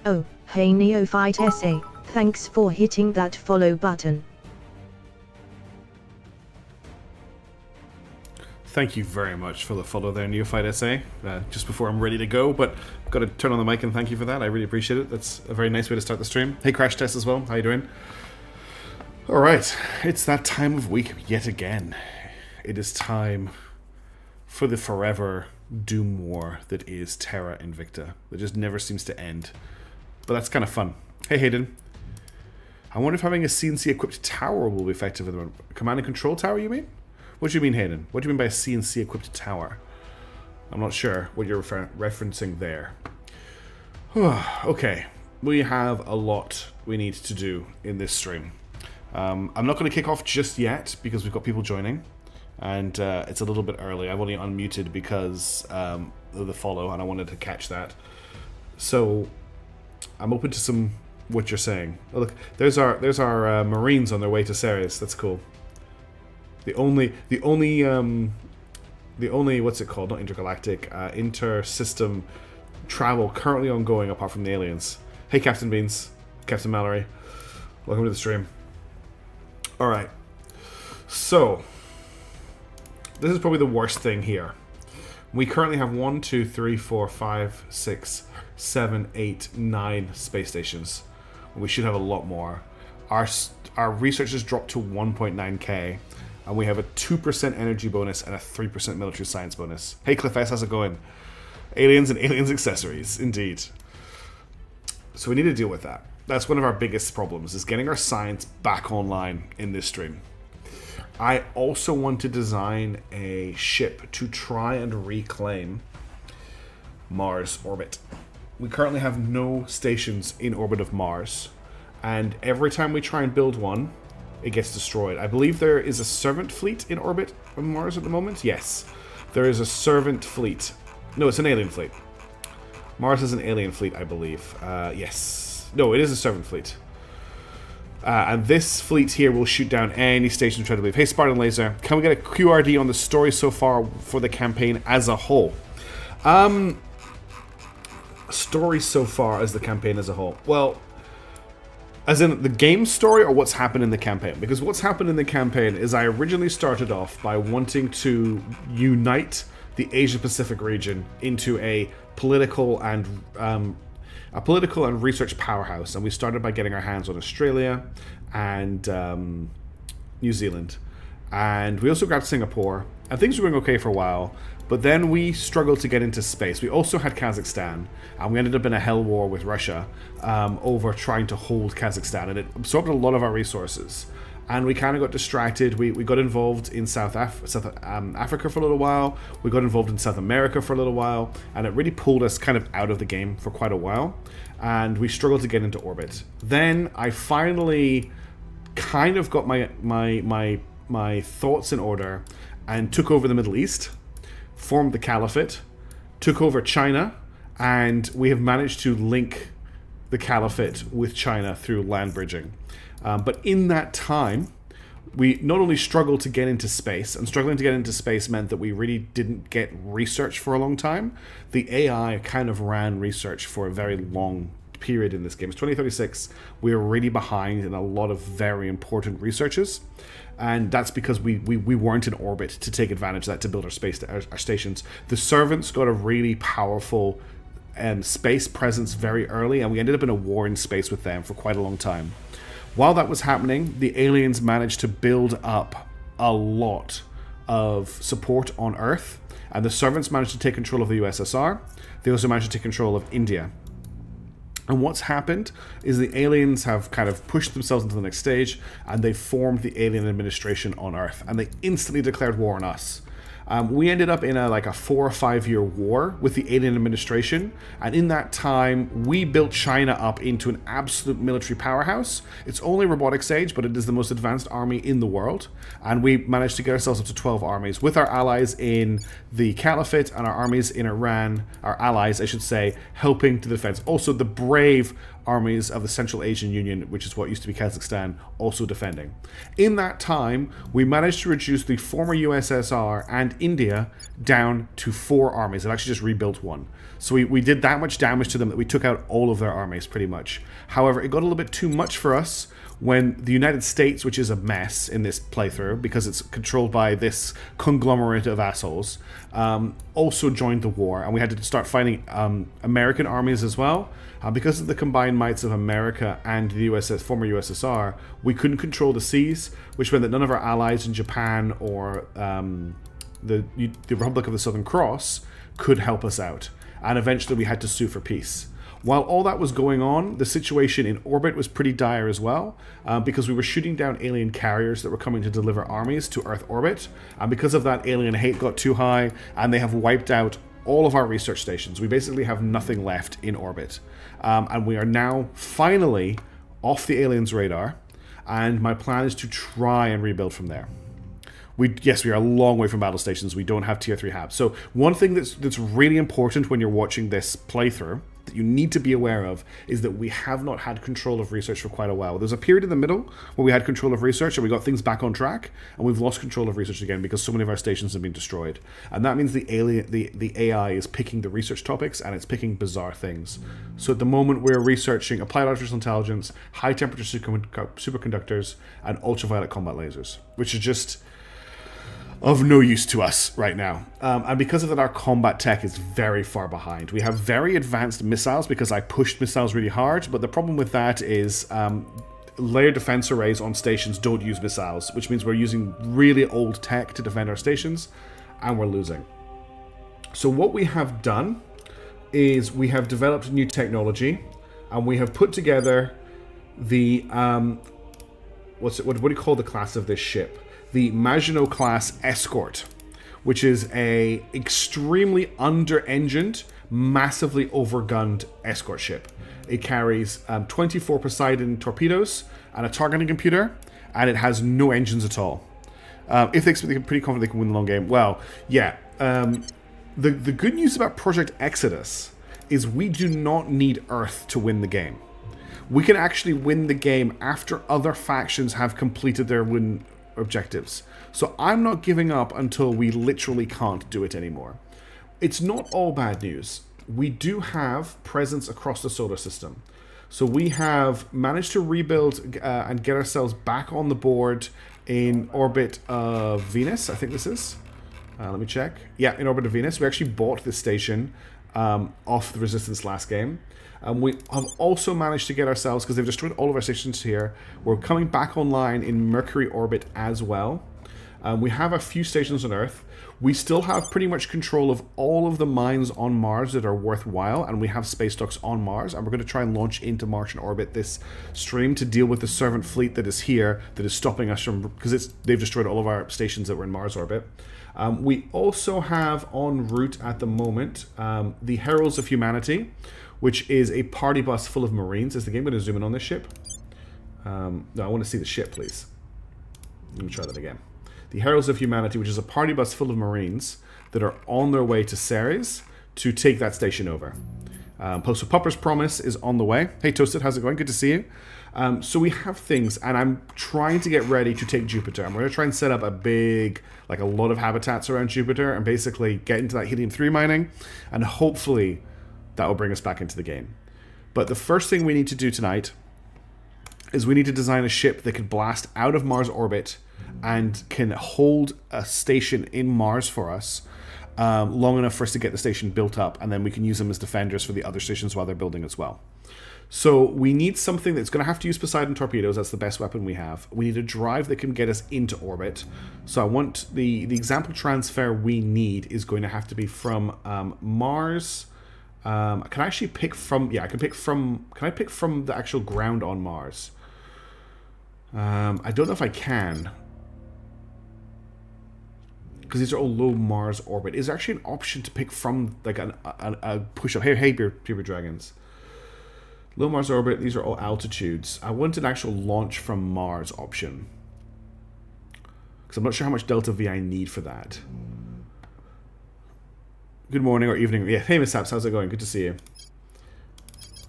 Oh, hey Neophyte SA, thanks for hitting that follow button. Thank you very much for the follow there, Neophyte SA. Just before I'm ready to go, but I've got to turn on the mic and thank you for that. I really appreciate it. That's a very nice way to start the stream. Hey, Crash Test as well. How you doing? All right, it's that time of week yet again. It is time for the forever doom war that is Terra Invicta. That just never seems to end. But that's kind of fun. Hey, Hayden. I wonder if having a CNC-equipped tower will be effective with the command and control tower, you mean? What do you mean, Hayden? What do you mean by a CNC-equipped tower? I'm not sure what you're referencing there. Okay, we have a lot we need to do in this stream. I'm not going to kick off just yet because we've got people joining. And it's a little bit early. I've only unmuted because of the follow, and I wanted to catch that. So I'm open to some what you're saying. Oh, look, there's our Marines on their way to Ceres. That's cool. The only what's it called? Not intergalactic, inter-system travel currently ongoing apart from the aliens. Hey, Captain Beans, Captain Mallory, welcome to the stream. All right, so. This is probably the worst thing here. We currently have 1, 2, 3, 4, 5, 6, 7, 8, 9 space stations. We should have a lot more. Our research has dropped to 1.9k, and we have a 2% energy bonus and a 3% military science bonus. Hey Cliff S, how's it going? Aliens and aliens accessories, indeed. So we need to deal with that. That's one of our biggest problems, is getting our science back online in this stream. I also want to design a ship to try and reclaim Mars orbit. We currently have no stations in orbit of Mars, and every time we try and build one, it gets destroyed. I believe there is a servant fleet in orbit on Mars at the moment. Yes, there is a servant fleet. No, it's an alien fleet. Mars is an alien fleet, I believe. Yes. No, it is a servant fleet. And this fleet here will shoot down any station we try to leave. Hey, Spartan Laser, can we get a QRD on the story so far for the campaign as a whole? Story so far as the campaign as a whole. Well, as in the game story or what's happened in the campaign? Because what's happened in the campaign is I originally started off by wanting to unite the Asia-Pacific region into a political and research powerhouse, and we started by getting our hands on Australia and New Zealand, and we also grabbed Singapore, and things were going okay for a while, but then we struggled to get into space. We also had Kazakhstan, and we ended up in a hell war with Russia over trying to hold Kazakhstan, and it absorbed a lot of our resources. And we kind of got distracted. We got involved in South Africa for a little while. We got involved in South America for a little while. And it really pulled us kind of out of the game for quite a while. And we struggled to get into orbit. Then I finally kind of got my thoughts in order and took over the Middle East, formed the Caliphate, took over China, and we have managed to link the Caliphate with China through land bridging. But in that time, we not only struggled to get into space, and struggling to get into space meant that we really didn't get research for a long time. The AI kind of ran research for a very long period in this game. It's 2036. We are really behind in a lot of very important researches. And that's because we weren't in orbit to take advantage of that to build our stations. The servants got a really powerful space presence very early, and we ended up in a war in space with them for quite a long time. While that was happening, the aliens managed to build up a lot of support on Earth, and the servants managed to take control of the USSR. They also managed to take control of India. And what's happened is the aliens have kind of pushed themselves into the next stage, and they formed the alien administration on Earth, and they instantly declared war on us. We ended up in a 4 or 5 year war with the alien administration, and in that time we built China up into an absolute military powerhouse. It's only robotics age, but it is the most advanced army in the world, and we managed to get ourselves up to 12 armies with our allies in the Caliphate and our armies in Iran, our allies I should say, helping to defense. Also the brave armies of the Central Asian Union, which is what used to be Kazakhstan, also defending. In that time, we managed to reduce the former USSR and India down to 4 armies. It actually just rebuilt 1. So we did that much damage to them that we took out all of their armies, pretty much. However, it got a little bit too much for us when the United States, which is a mess in this playthrough because it's controlled by this conglomerate of assholes, also joined the war, and we had to start fighting American armies as well. Because of the combined mights of America and the former USSR, we couldn't control the seas, which meant that none of our allies in Japan or the Republic of the Southern Cross could help us out. And eventually we had to sue for peace. While all that was going on, the situation in orbit was pretty dire as well, because we were shooting down alien carriers that were coming to deliver armies to Earth orbit, and because of that, alien hate got too high, and they have wiped out all of our research stations. We basically have nothing left in orbit, and we are now finally off the aliens' radar, and my plan is to try and rebuild from there. Yes, we are a long way from battle stations. We don't have tier 3 HABs. So one thing that's really important when you're watching this playthrough that you need to be aware of is that we have not had control of research for quite a while. There's a period in the middle where we had control of research and we got things back on track, and we've lost control of research again because so many of our stations have been destroyed. And that means the AI is picking the research topics, and it's picking bizarre things. So at the moment we're researching applied artificial intelligence, high temperature superconductors, and ultraviolet combat lasers, which is just of no use to us right now. And because of that, our combat tech is very far behind. We have very advanced missiles because I pushed missiles really hard, but the problem with that is layer defense arrays on stations don't use missiles, which means we're using really old tech to defend our stations, and we're losing. So what we have done is we have developed new technology, and we have put together the what do you call the class of this ship? The Maginot-class escort, which is a extremely under-engined, massively overgunned escort ship. It carries 24 Poseidon torpedoes and a targeting computer, and it has no engines at all. If they expect, they're pretty confident they can win the long game. Well, yeah. The good news about Project Exodus is we do not need Earth to win the game. We can actually win the game after other factions have completed their win objectives. So I'm not giving up until we literally can't do it anymore. It's not all bad news. We do have presence across the solar system. So we have managed to rebuild and get ourselves back on the board in orbit of Venus, I think this is. Let me check. Yeah, in orbit of Venus. We actually bought this station off the Resistance last game. We have also managed to get ourselves, because they've destroyed all of our stations here, we're coming back online in Mercury orbit as well. We have a few stations on Earth. We still have pretty much control of all of the mines on Mars that are worthwhile, and we have space docks on Mars, and we're going to try and launch into Martian orbit this stream to deal with the servant fleet that is here, that is stopping us from, because they've destroyed all of our stations that were in Mars orbit. We also have en route at the moment the Heralds of Humanity, which is a party bus full of Marines. Is the game going to zoom in on this ship? No, I want to see the ship, please. Let me try that again. The Heralds of Humanity, which is a party bus full of Marines that are on their way to Ceres to take that station over. So Popper's Promise is on the way. Hey, Toasted, how's it going? Good to see you. So we have things, and I'm trying to get ready to take Jupiter. I'm going to try and set up a lot of habitats around Jupiter and basically get into that helium-3 mining, and hopefully that will bring us back into the game. But the first thing we need to do tonight is we need to design a ship that can blast out of Mars orbit and can hold a station in Mars for us long enough for us to get the station built up, and then we can use them as defenders for the other stations while they're building as well. So we need something that's going to have to use Poseidon torpedoes. That's the best weapon we have. We need a drive that can get us into orbit. So I want the example transfer we need is going to have to be from Mars. Can I actually pick from... Yeah, I can pick from... Can I pick from the actual ground on Mars? I don't know if I can. Because these are all low Mars orbit. Is there actually an option to pick from, like, a push-up? Hey, Beaver Dragons. Low Mars orbit, these are all altitudes. I want an actual launch from Mars option. Because I'm not sure how much Delta V I need for that. Good morning or evening. Yeah, hey, Miss Saps, how's it going? Good to see you.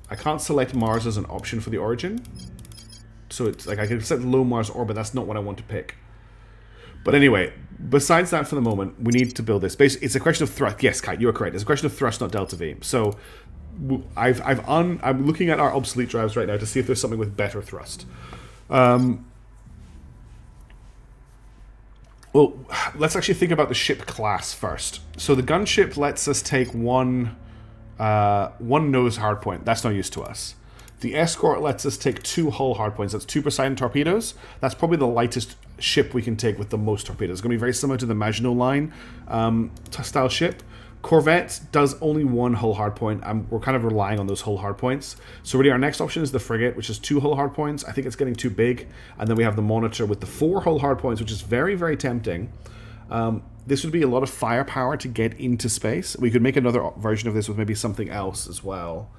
I can't select Mars as an option for the origin. So it's like I can set low Mars orbit. That's not what I want to pick. But anyway, besides that for the moment, we need to build this. Basically, it's a question of thrust. Yes, Kite, you are correct. It's a question of thrust, not delta V. So I'm looking at our obsolete drives right now to see if there's something with better thrust. Well, let's actually think about the ship class first. So the gunship lets us take one nose hardpoint. That's no use to us. The escort lets us take 2 hull hardpoints. That's 2 Poseidon torpedoes. That's probably the lightest ship we can take with the most torpedoes. It's going to be very similar to the Maginot Line style ship. Corvette does only 1 hull hardpoint. We're kind of relying on those hull hardpoints. So really our next option is the frigate, which is 2 hull hardpoints. I think it's getting too big. And then we have the Monitor with the 4 hull hardpoints, which is very, very tempting. This would be a lot of firepower to get into space. We could make another version of this with maybe something else as well.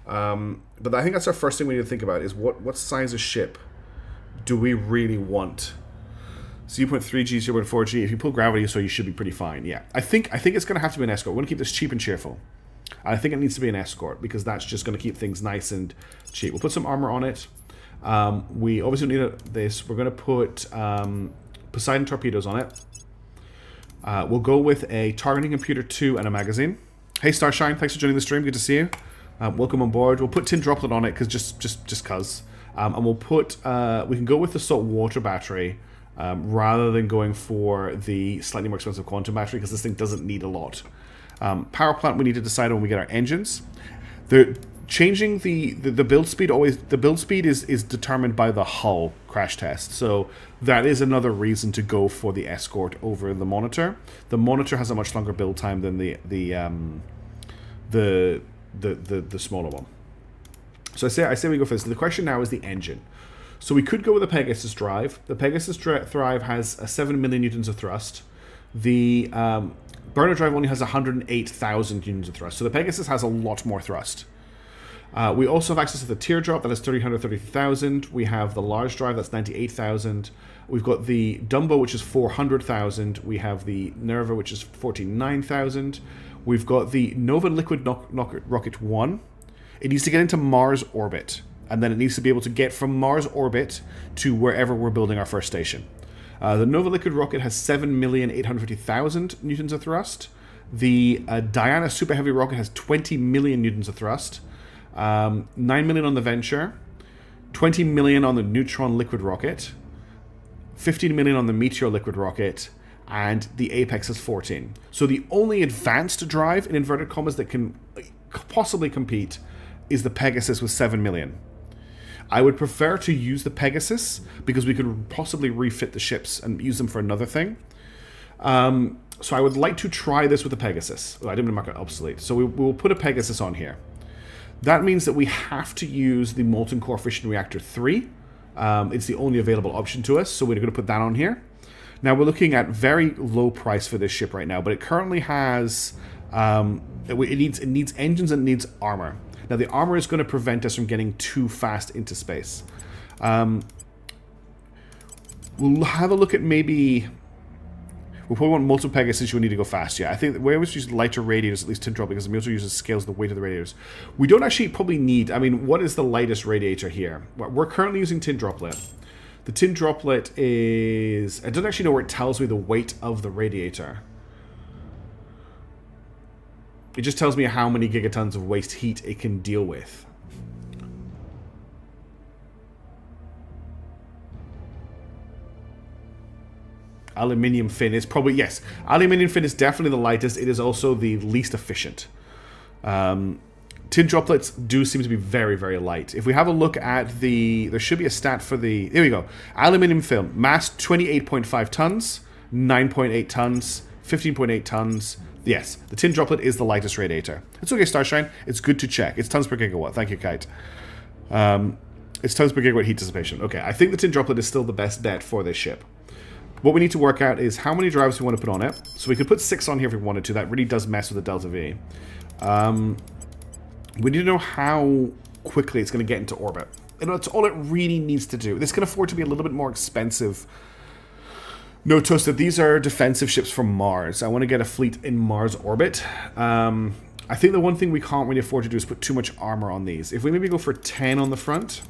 But I think that's our first thing we need to think about is what size of ship do we really want? 0.3G, 0.4G. If you pull gravity, so you should be pretty fine. Yeah, I think it's going to have to be an escort. We're going to keep this cheap and cheerful. I think it needs to be an escort because that's just going to keep things nice and cheap. We'll put some armor on it. We obviously need this. We're going to put Poseidon torpedoes on it. We'll go with a targeting computer 2 and a magazine. Hey Starshine, thanks for joining the stream. Good to see you. Welcome on board. We'll put tin droplet on it because just cause. And we'll put we can go with the salt water battery rather than going for the slightly more expensive quantum battery because this thing doesn't need a lot. Power plant we need to decide when we get our engines. Changing the build speed is determined by the hull crash test. So that is another reason to go for the escort over the Monitor. The Monitor has a much longer build time than the smaller one. So I say we go for this. The question now is the engine. So we could go with the Pegasus drive. The Pegasus drive has 7 million newtons of thrust. The burner drive only has 108,000 newtons of thrust. So the Pegasus has a lot more thrust. We also have access to the teardrop, that is 330,000. We have the large drive, that's 98,000. We've got the Dumbo, which is 400,000. We have the Nerva, which is 49,000. We've got the Nova Liquid Rocket 1. It needs to get into Mars orbit, and then it needs to be able to get from Mars orbit to wherever we're building our first station. The Nova Liquid Rocket has 7,850,000 newtons of thrust. The Diana Super Heavy Rocket has 20 million newtons of thrust. 9 million on the Venture, 20 million on the Neutron Liquid Rocket, 15 million on the Meteor Liquid Rocket, and the Apex is 14. So the only advanced drive in inverted commas that can possibly compete is the Pegasus with 7 million. I would prefer to use the Pegasus because we could possibly refit the ships and use them for another thing. So I would like to try this with the Pegasus. Oh, I didn't mark it obsolete. So we will put a Pegasus on here. That means that we have to use the Molten Core Fission Reactor 3. It's the only available option to us, so we're going to put that on here. Now, we're looking at very low price for this ship right now, but it currently has... it needs engines and it needs armor. Now, the armor is going to prevent us from getting too fast into space. We'll have a look at maybe... We'll probably want multiple Pegasus, you'll need to go fast, yeah. I think we always use lighter radiators, at least tin drop, because the motor scales the weight of the radiators. We don't actually probably need... I mean, what is the lightest radiator here? We're currently using tin droplet. The tin droplet is... I don't actually know where it tells me the weight of the radiator. It just tells me how many gigatons of waste heat it can deal with. Aluminium fin is probably... Yes, aluminium fin is definitely the lightest. It is also the least efficient. Tin droplets do seem to be very, very light. If we have a look at the... There should be a stat for the... Here we go. Aluminium film. Mass 28.5 tons. 9.8 tons. 15.8 tons. Yes, the tin droplet is the lightest radiator. It's okay, Starshine. It's good to check. It's tons per gigawatt. Thank you, Kite. It's tons per gigawatt heat dissipation. Okay, I think the tin droplet is still the best bet for this ship. What we need to work out is how many drives we want to put on it. So we could put 6 on here if we wanted to. That really does mess with the delta V. We need to know how quickly it's going to get into orbit. And that's all it really needs to do. This can afford to be a little bit more expensive. Note that these are defensive ships from Mars. I want to get a fleet in Mars orbit. I I think the one thing we can't really afford to do is put too much armor on these. If we maybe go for 10 on the front,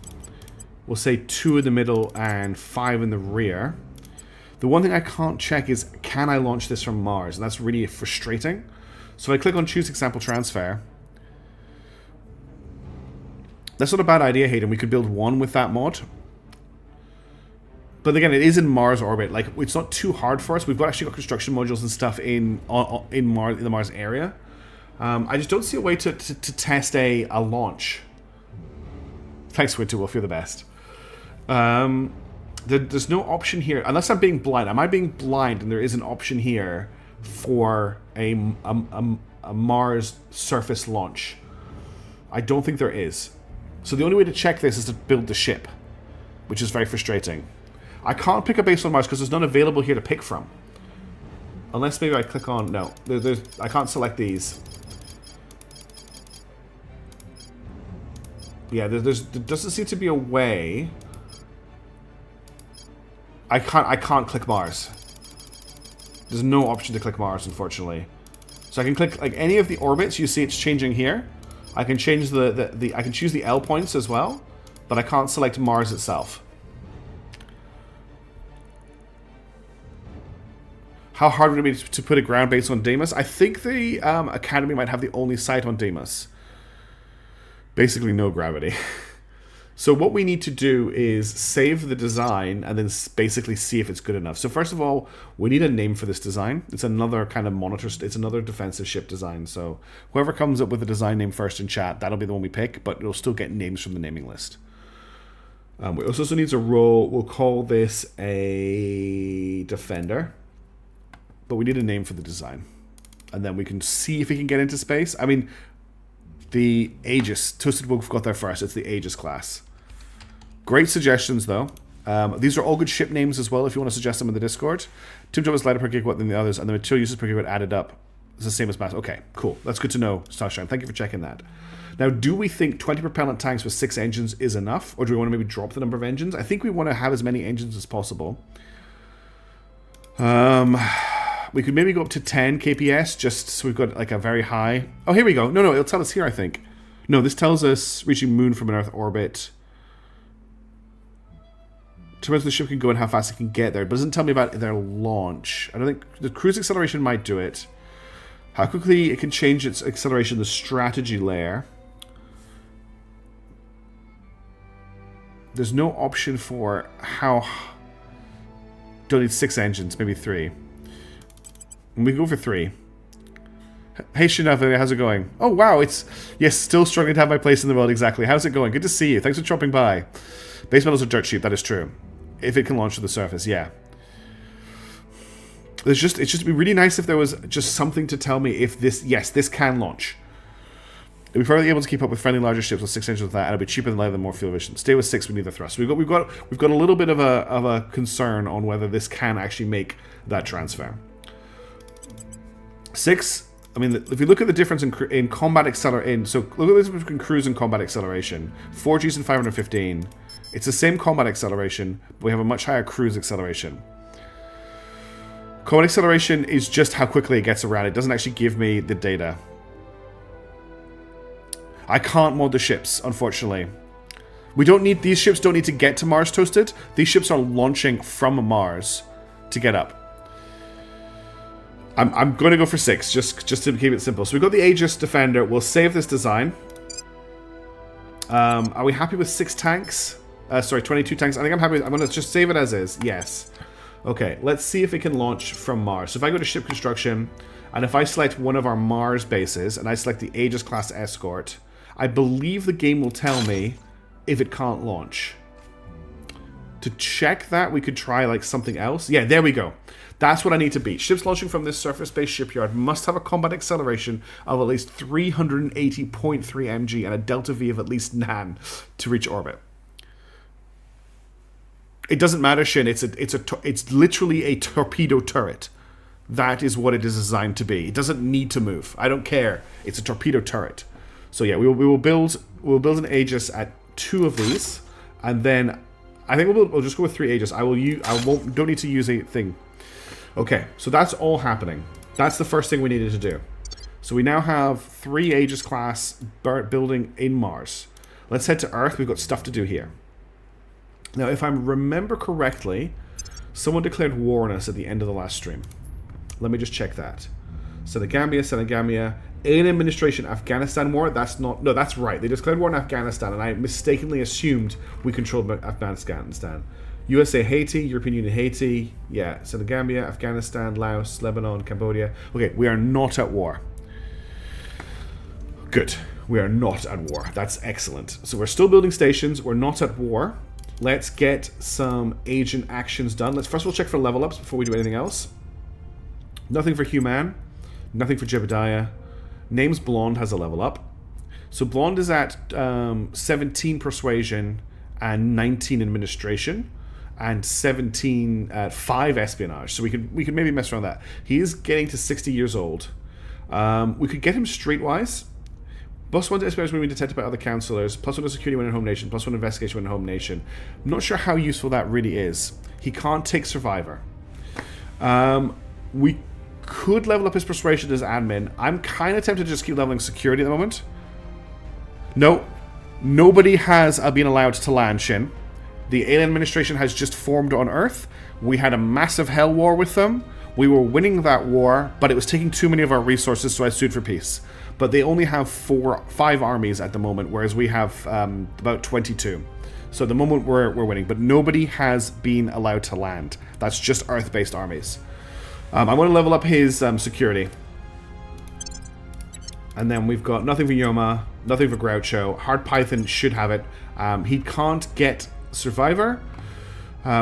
we'll say 2 in the middle and 5 in the rear. The one thing I can't check is, can I launch this from Mars? And that's really frustrating. So if I click on choose example transfer, that's not a bad idea, Hayden. We could build one with that mod. But again, it is in Mars orbit. Like, it's not too hard for us. We've actually got construction modules and stuff in the Mars area. I just don't see a way to test a launch. Thanks, Winterwolf. You're the best. There's no option here, unless I'm being blind. Am I being blind? And there is an option here for a Mars surface launch. I don't think there is. So the only way to check this is to build the ship, which is very frustrating. I can't pick a base on Mars because there's none available here to pick from. Unless maybe I click on... No, I can't select these. Yeah, there doesn't seem to be a way. I can't click Mars. There's no option to click Mars, unfortunately. So I can click like any of the orbits. You see it's changing here. I can change I can choose the L points as well, but I can't select Mars itself. How hard would it be to put a ground base on Deimos? I think the Academy might have the only site on Deimos. Basically no gravity. So what we need to do is save the design and then basically see if it's good enough. So first of all, we need a name for this design. It's another kind of monitor, it's another defensive ship design. So whoever comes up with a design name first in chat, that'll be the one we pick, but it'll still get names from the naming list. We also need a role. We'll call this a defender. But we need a name for the design. And then we can see if we can get into space. I mean, the Aegis. Toasted Wolf got there first. It's the Aegis-class. Great suggestions, though. These are all good ship names as well, if you want to suggest them in the Discord. Team job is lighter per gigawatt than the others, and the material uses per gigawatt added up is the same as mass. Okay, cool. That's good to know, Starshine. Thank you for checking that. Now, do we think 20 propellant tanks with 6 engines is enough? Or do we want to maybe drop the number of engines? I think we want to have as many engines as possible. We could maybe go up to 10 kps, just so we've got like a very high... Oh, here we go. No, it'll tell us here, I think. No, this tells us reaching moon from an Earth orbit. Towards the ship can go and how fast it can get there. But it doesn't tell me about their launch. I don't think... The cruise acceleration might do it. How quickly it can change its acceleration, the strategy layer. There's no option for how... Don't need 6 engines, maybe 3. And we can go for 3. Hey Shinava, how's it going? Oh wow, it's... Yes, still struggling to have my place in the world, exactly. How's it going? Good to see you. Thanks for dropping by. Base metals are dirt cheap, that is true. If it can launch to the surface, yeah. It's just be really nice if there was just something to tell me if this... Yes, this can launch. We're probably able to keep up with friendly larger ships with 6 engines with that, and it'll be cheaper than lighter than more fuel efficient. Stay with 6, we need the thrust. We've got a little bit of a concern on whether this can actually make that transfer. 6, I mean, if you look at the difference in combat acceleration, so look at the difference between cruise and combat acceleration. 4Gs and 515. It's the same combat acceleration, but we have a much higher cruise acceleration. Combat acceleration is just how quickly it gets around. It doesn't actually give me the data. I can't mod the ships, unfortunately. These ships don't need to get to Mars, Toasted. These ships are launching from Mars to get up. I'm going to go for 6, just to keep it simple. So we've got the Aegis Defender. We'll save this design. Are we happy with 6 tanks? Sorry, 22 tanks. I think I'm happy with... I'm going to just save it as is. Yes. Okay, let's see if it can launch from Mars. So if I go to ship construction, and if I select one of our Mars bases, and I select the Aegis-class escort, I believe the game will tell me if it can't launch. To check that, we could try like something else. Yeah, there we go. That's what I need to beat. Ships launching from this surface-based shipyard must have a combat acceleration of at least 380.3 mg and a delta V of at least 9 to reach orbit. It doesn't matter, Shin. It's literally a torpedo turret. That is what it is designed to be. It doesn't need to move. I don't care. It's a torpedo turret. So yeah, we'll build an Aegis at 2 of these, and then I think we'll just go with 3 Aegis. Don't need to use a thing. Okay, so that's all happening. That's the first thing we needed to do. So we now have 3 Aegis-class building in Mars. Let's head to Earth. We've got stuff to do here. Now, if I remember correctly, someone declared war on us at the end of the last stream. Let me just check that. Senegambia, alien administration, Afghanistan war. That's not... No, that's right. They declared war on Afghanistan, and I mistakenly assumed we controlled Afghanistan. USA, Haiti, European Union, Haiti. Yeah, Senegambia, Afghanistan, Laos, Lebanon, Cambodia. Okay, we are not at war. Good. We are not at war. That's excellent. So we're still building stations. We're not at war. Let's get some agent actions done. Let's first of all check for level ups before we do anything else. Nothing for Human. Nothing for Jebediah. Name's Blonde has a level up. So Blonde is at 17 persuasion and 19 administration and 17 at 5 espionage. So we could maybe mess around that. He is getting to 60 years old. We could get him streetwise. +1 to espionage when we detected by other counselors. +1 to security when in home nation. +1 investigation when in home nation. I'm not sure how useful that really is. He can't take survivor. We could level up his persuasion as admin. I'm kind of tempted to just keep leveling security at the moment. No. Nobody has been allowed to land, Shin. The alien administration has just formed on Earth. We had a massive hell war with them. We were winning that war, but it was taking too many of our resources, so I sued for peace. But they only have 5 armies at the moment, whereas we have about 22. So at the moment we're winning, but nobody has been allowed to land. That's just Earth-based armies. I want to level up his security. And then we've got nothing for Yoma, nothing for Groucho. Hard Python should have it. He can't get Survivor.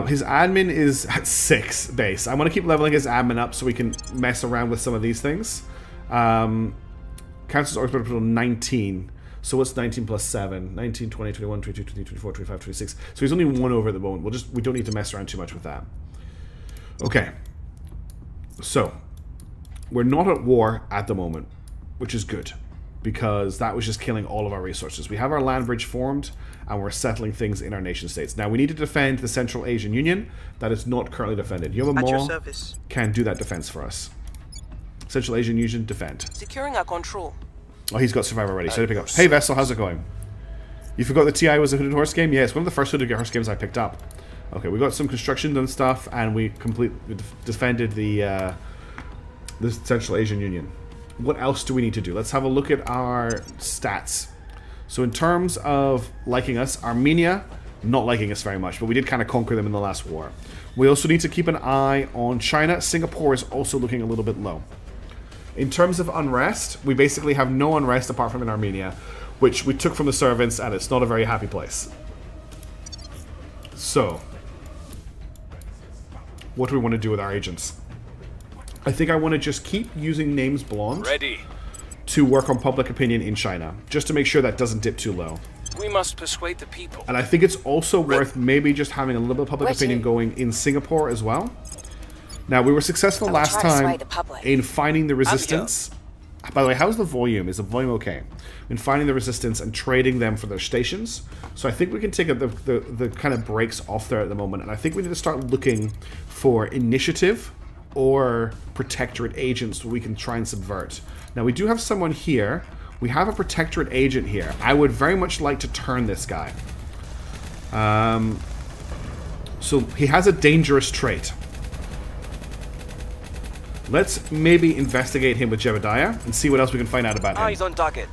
His admin is at 6 base. I want to keep leveling his admin up so we can mess around with some of these things. Council's orbital 19. So what's 19 plus 7? 19, 20, 21, 22, 23, 24, 25, 26. So he's only 1 over at the moment. We don't need to mess around too much with that. Okay. So, we're not at war at the moment, which is good, because that was just killing all of our resources. We have our land bridge formed, and we're settling things in our nation states. Now, we need to defend the Central Asian Union. That is not currently defended. Yoma can do that defense for us. Central Asian Union, defend. Securing our control. Oh, he's got Survivor ready. So to pick up. Hey, Vessel, how's it going? You forgot the TI was a Hooded Horse game? Yeah, it's one of the first Hooded Horse games I picked up. Okay, we got some construction done stuff, and we defended the Central Asian Union. What else do we need to do? Let's have a look at our stats. So in terms of liking us, Armenia, not liking us very much, but we did kind of conquer them in the last war. We also need to keep an eye on China. Singapore is also looking a little bit low. In terms of unrest, we basically have no unrest apart from in Armenia, which we took from the servants, and it's not a very happy place. So, what do we want to do with our agents? I think I want to just keep using Names Blonde to work on public opinion in China, just to make sure that doesn't dip too low. We must persuade the people. And I think it's also worth maybe just having a little bit of public opinion going in Singapore as well. Now, we were successful last time in finding the resistance. By the way, how's the volume? Is the volume okay? In finding the resistance and trading them for their stations. So I think we can take the kind of breaks off there at the moment. And I think we need to start looking for initiative or protectorate agents we can try and subvert. Now, we do have someone here. We have a protectorate agent here. I would very much like to turn this guy. So he has a dangerous trait. Let's maybe investigate him with Jebediah and see what else we can find out about him. Eyes on target.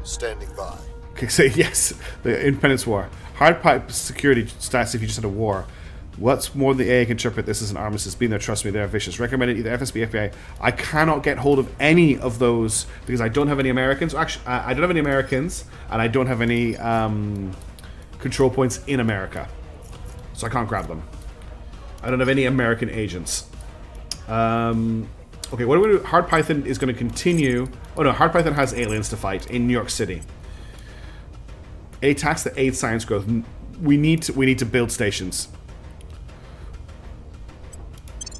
Standing by. Okay, say yes. The Independence War. Hard pipe security stats if you just had a war. What's more than the AI can interpret this as an armistice? Being there, trust me, they're vicious. Recommended either FSB, FBI. I cannot get hold of any of those because I don't have any Americans. Actually, I don't have any Americans, and I don't have any control points in America. So I can't grab them. I don't have any American agents. Okay, what do we do? Hard Python is going to continue. Oh no, Hard Python has aliens to fight in New York City. A tax that aids science growth. We need to build stations.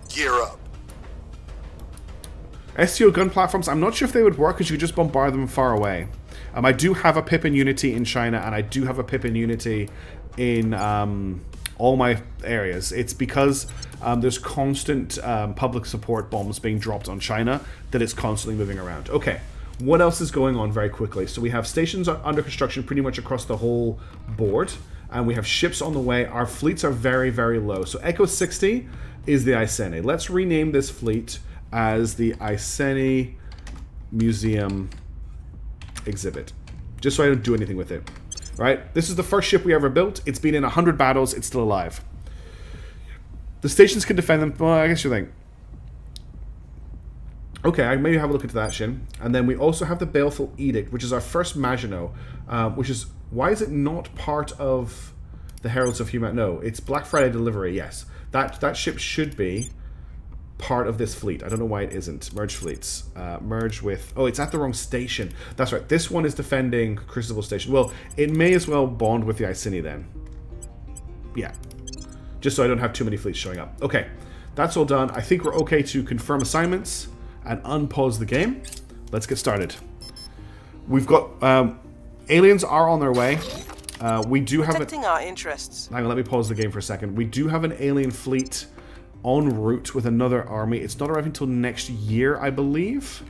Gear up. STO gun platforms. I'm not sure if they would work because you could just bombard them far away. I do have a pip in Unity in China, and I do have a pip in Unity in all my areas. It's because there's constant public support bombs being dropped on China that it's constantly moving around. Okay, what else is going on very quickly? So we have stations under construction pretty much across the whole board, and we have ships on the way. Our fleets are very, very low. So Echo 60 is the Iceni. Let's rename this fleet as the Iceni Museum Exhibit, just so I don't do anything with it. Right? This is the first ship we ever built. It's been in 100 battles. It's still alive. The stations can defend them. Well, I guess you think. Okay, I maybe have a look into that, Shin. And then we also have the Baleful Edict, which is our first Maginot, which is... Why is it not part of the Heralds of Humanity? No, it's Black Friday delivery, yes. That ship should be part of this fleet. I don't know why it isn't. Merge fleets. Merge with... Oh, it's at the wrong station. That's right. This one is defending Crucible Station. Well, it may as well bond with the Iceni then. Yeah. Just so I don't have too many fleets showing up. Okay. That's all done. I think we're okay to confirm assignments and unpause the game. Let's get started. We've got... aliens are on their way. We do have... Protecting our interests. Hang on, let me pause the game for a second. We do have an alien fleet en route with another army. It's not arriving until next year, I believe.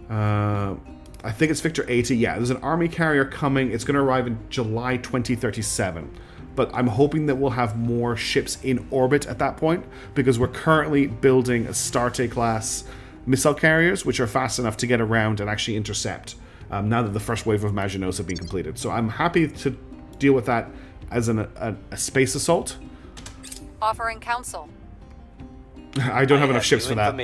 I think it's Victor 80. Yeah, there's an army carrier coming. It's going to arrive in July 2037. But I'm hoping that we'll have more ships in orbit at that point, because we're currently building Astarte-class missile carriers, which are fast enough to get around and actually intercept, now that the first wave of Maginots have been completed. So I'm happy to deal with that as a space assault. Offering counsel. I don't have enough ships for that.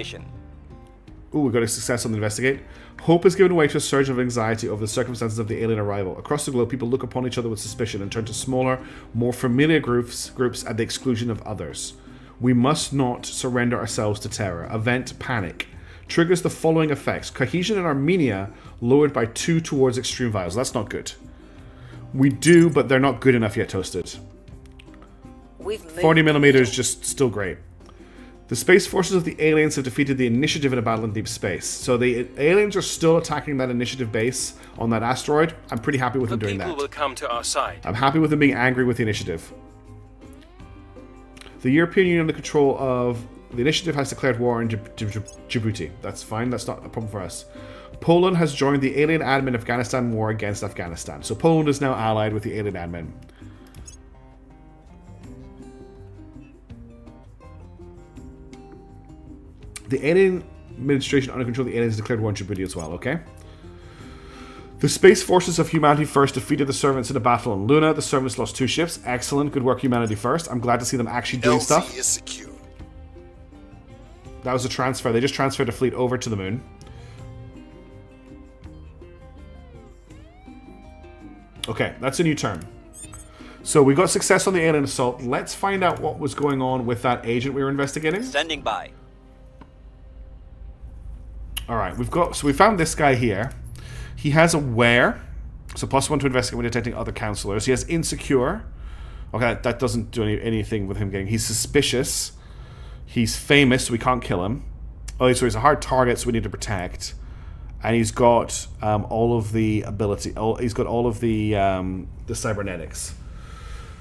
Ooh, we got a success on the investigate. Hope is given way to a surge of anxiety over the circumstances of the alien arrival. Across the globe, people look upon each other with suspicion and turn to smaller, more familiar groups at the exclusion of others. We must not surrender ourselves to terror. Event panic. Triggers the following effects. Cohesion in Armenia lowered by 2 towards extreme violence. That's not good. We do, but they're not good enough yet, Toasted. 40mm is just still great. The space forces of the aliens have defeated the initiative in a battle in deep space. So the aliens are still attacking that initiative base on that asteroid. I'm pretty happy with them doing that. The people will come to our side. I'm happy with them being angry with the initiative. The European Union under control of the initiative has declared war in Djibouti. That's fine. That's not a problem for us. Poland has joined the alien admin Afghanistan war against Afghanistan. So Poland is now allied with the alien admin. The alien administration under control of the aliens declared war on Djibouti as well, okay? The space forces of Humanity First defeated the Servants in a battle on Luna. The Servants lost 2 ships. Excellent. Good work, Humanity First. I'm glad to see them actually doing stuff. is secure. That was a transfer. They just transferred a fleet over to the moon. Okay, that's a new turn. So we got success on the alien assault. Let's find out what was going on with that agent we were investigating. Standing by. Alright, we found this guy here. He has Aware, so +1 to investigate when detecting other counselors. He has Insecure. Okay, that doesn't do anything with him getting... He's Suspicious. He's Famous, so we can't kill him. Oh, so he's a hard target, so we need to protect. And he's got all of the ability... he's got all of the cybernetics.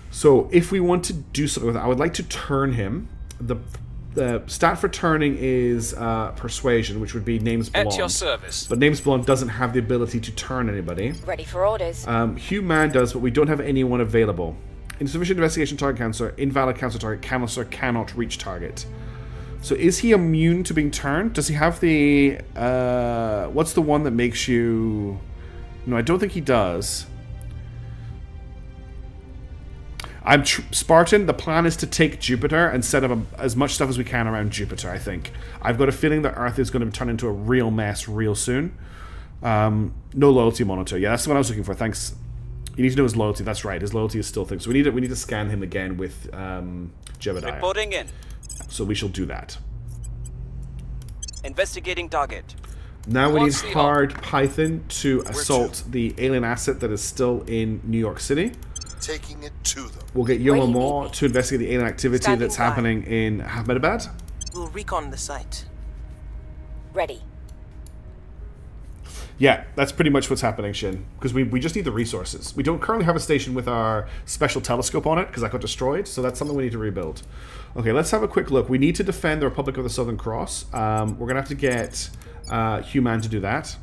So if we want to do something with it, I would like to turn him. The stat for turning is Persuasion, which would be Names Belong. At your service. But Names Belong doesn't have the ability to turn anybody. Ready for orders. Human does, but we don't have anyone available. Insufficient investigation target counselor. Invalid counselor target. Counselor cannot reach target. So is he immune to being turned? Does he have the... what's the one that makes you... No, I don't think he does. Spartan, the plan is to take Jupiter and set up as much stuff as we can around Jupiter, I think. I've got a feeling that Earth is going to turn into a real mess real soon. No loyalty monitor. Yeah, that's the one I was looking for. Thanks. You need to know his loyalty. That's right. His loyalty is still things. So we need to scan him again with Jebediah. Reporting in. So we shall do that. Investigating target. Now we need hard Python to assault the alien asset that is still in New York City. Taking it to them. We'll get Yomamo to investigate the alien activity that's happening in Ahmedabad. We'll recon the site. Ready. Yeah, that's pretty much what's happening, Shin. Because we just need the resources. We don't currently have a station with our special telescope on it, because that got destroyed, so that's something we need to rebuild. Okay, let's have a quick look. We need to defend the Republic of the Southern Cross. We're going to have to get Human to do that.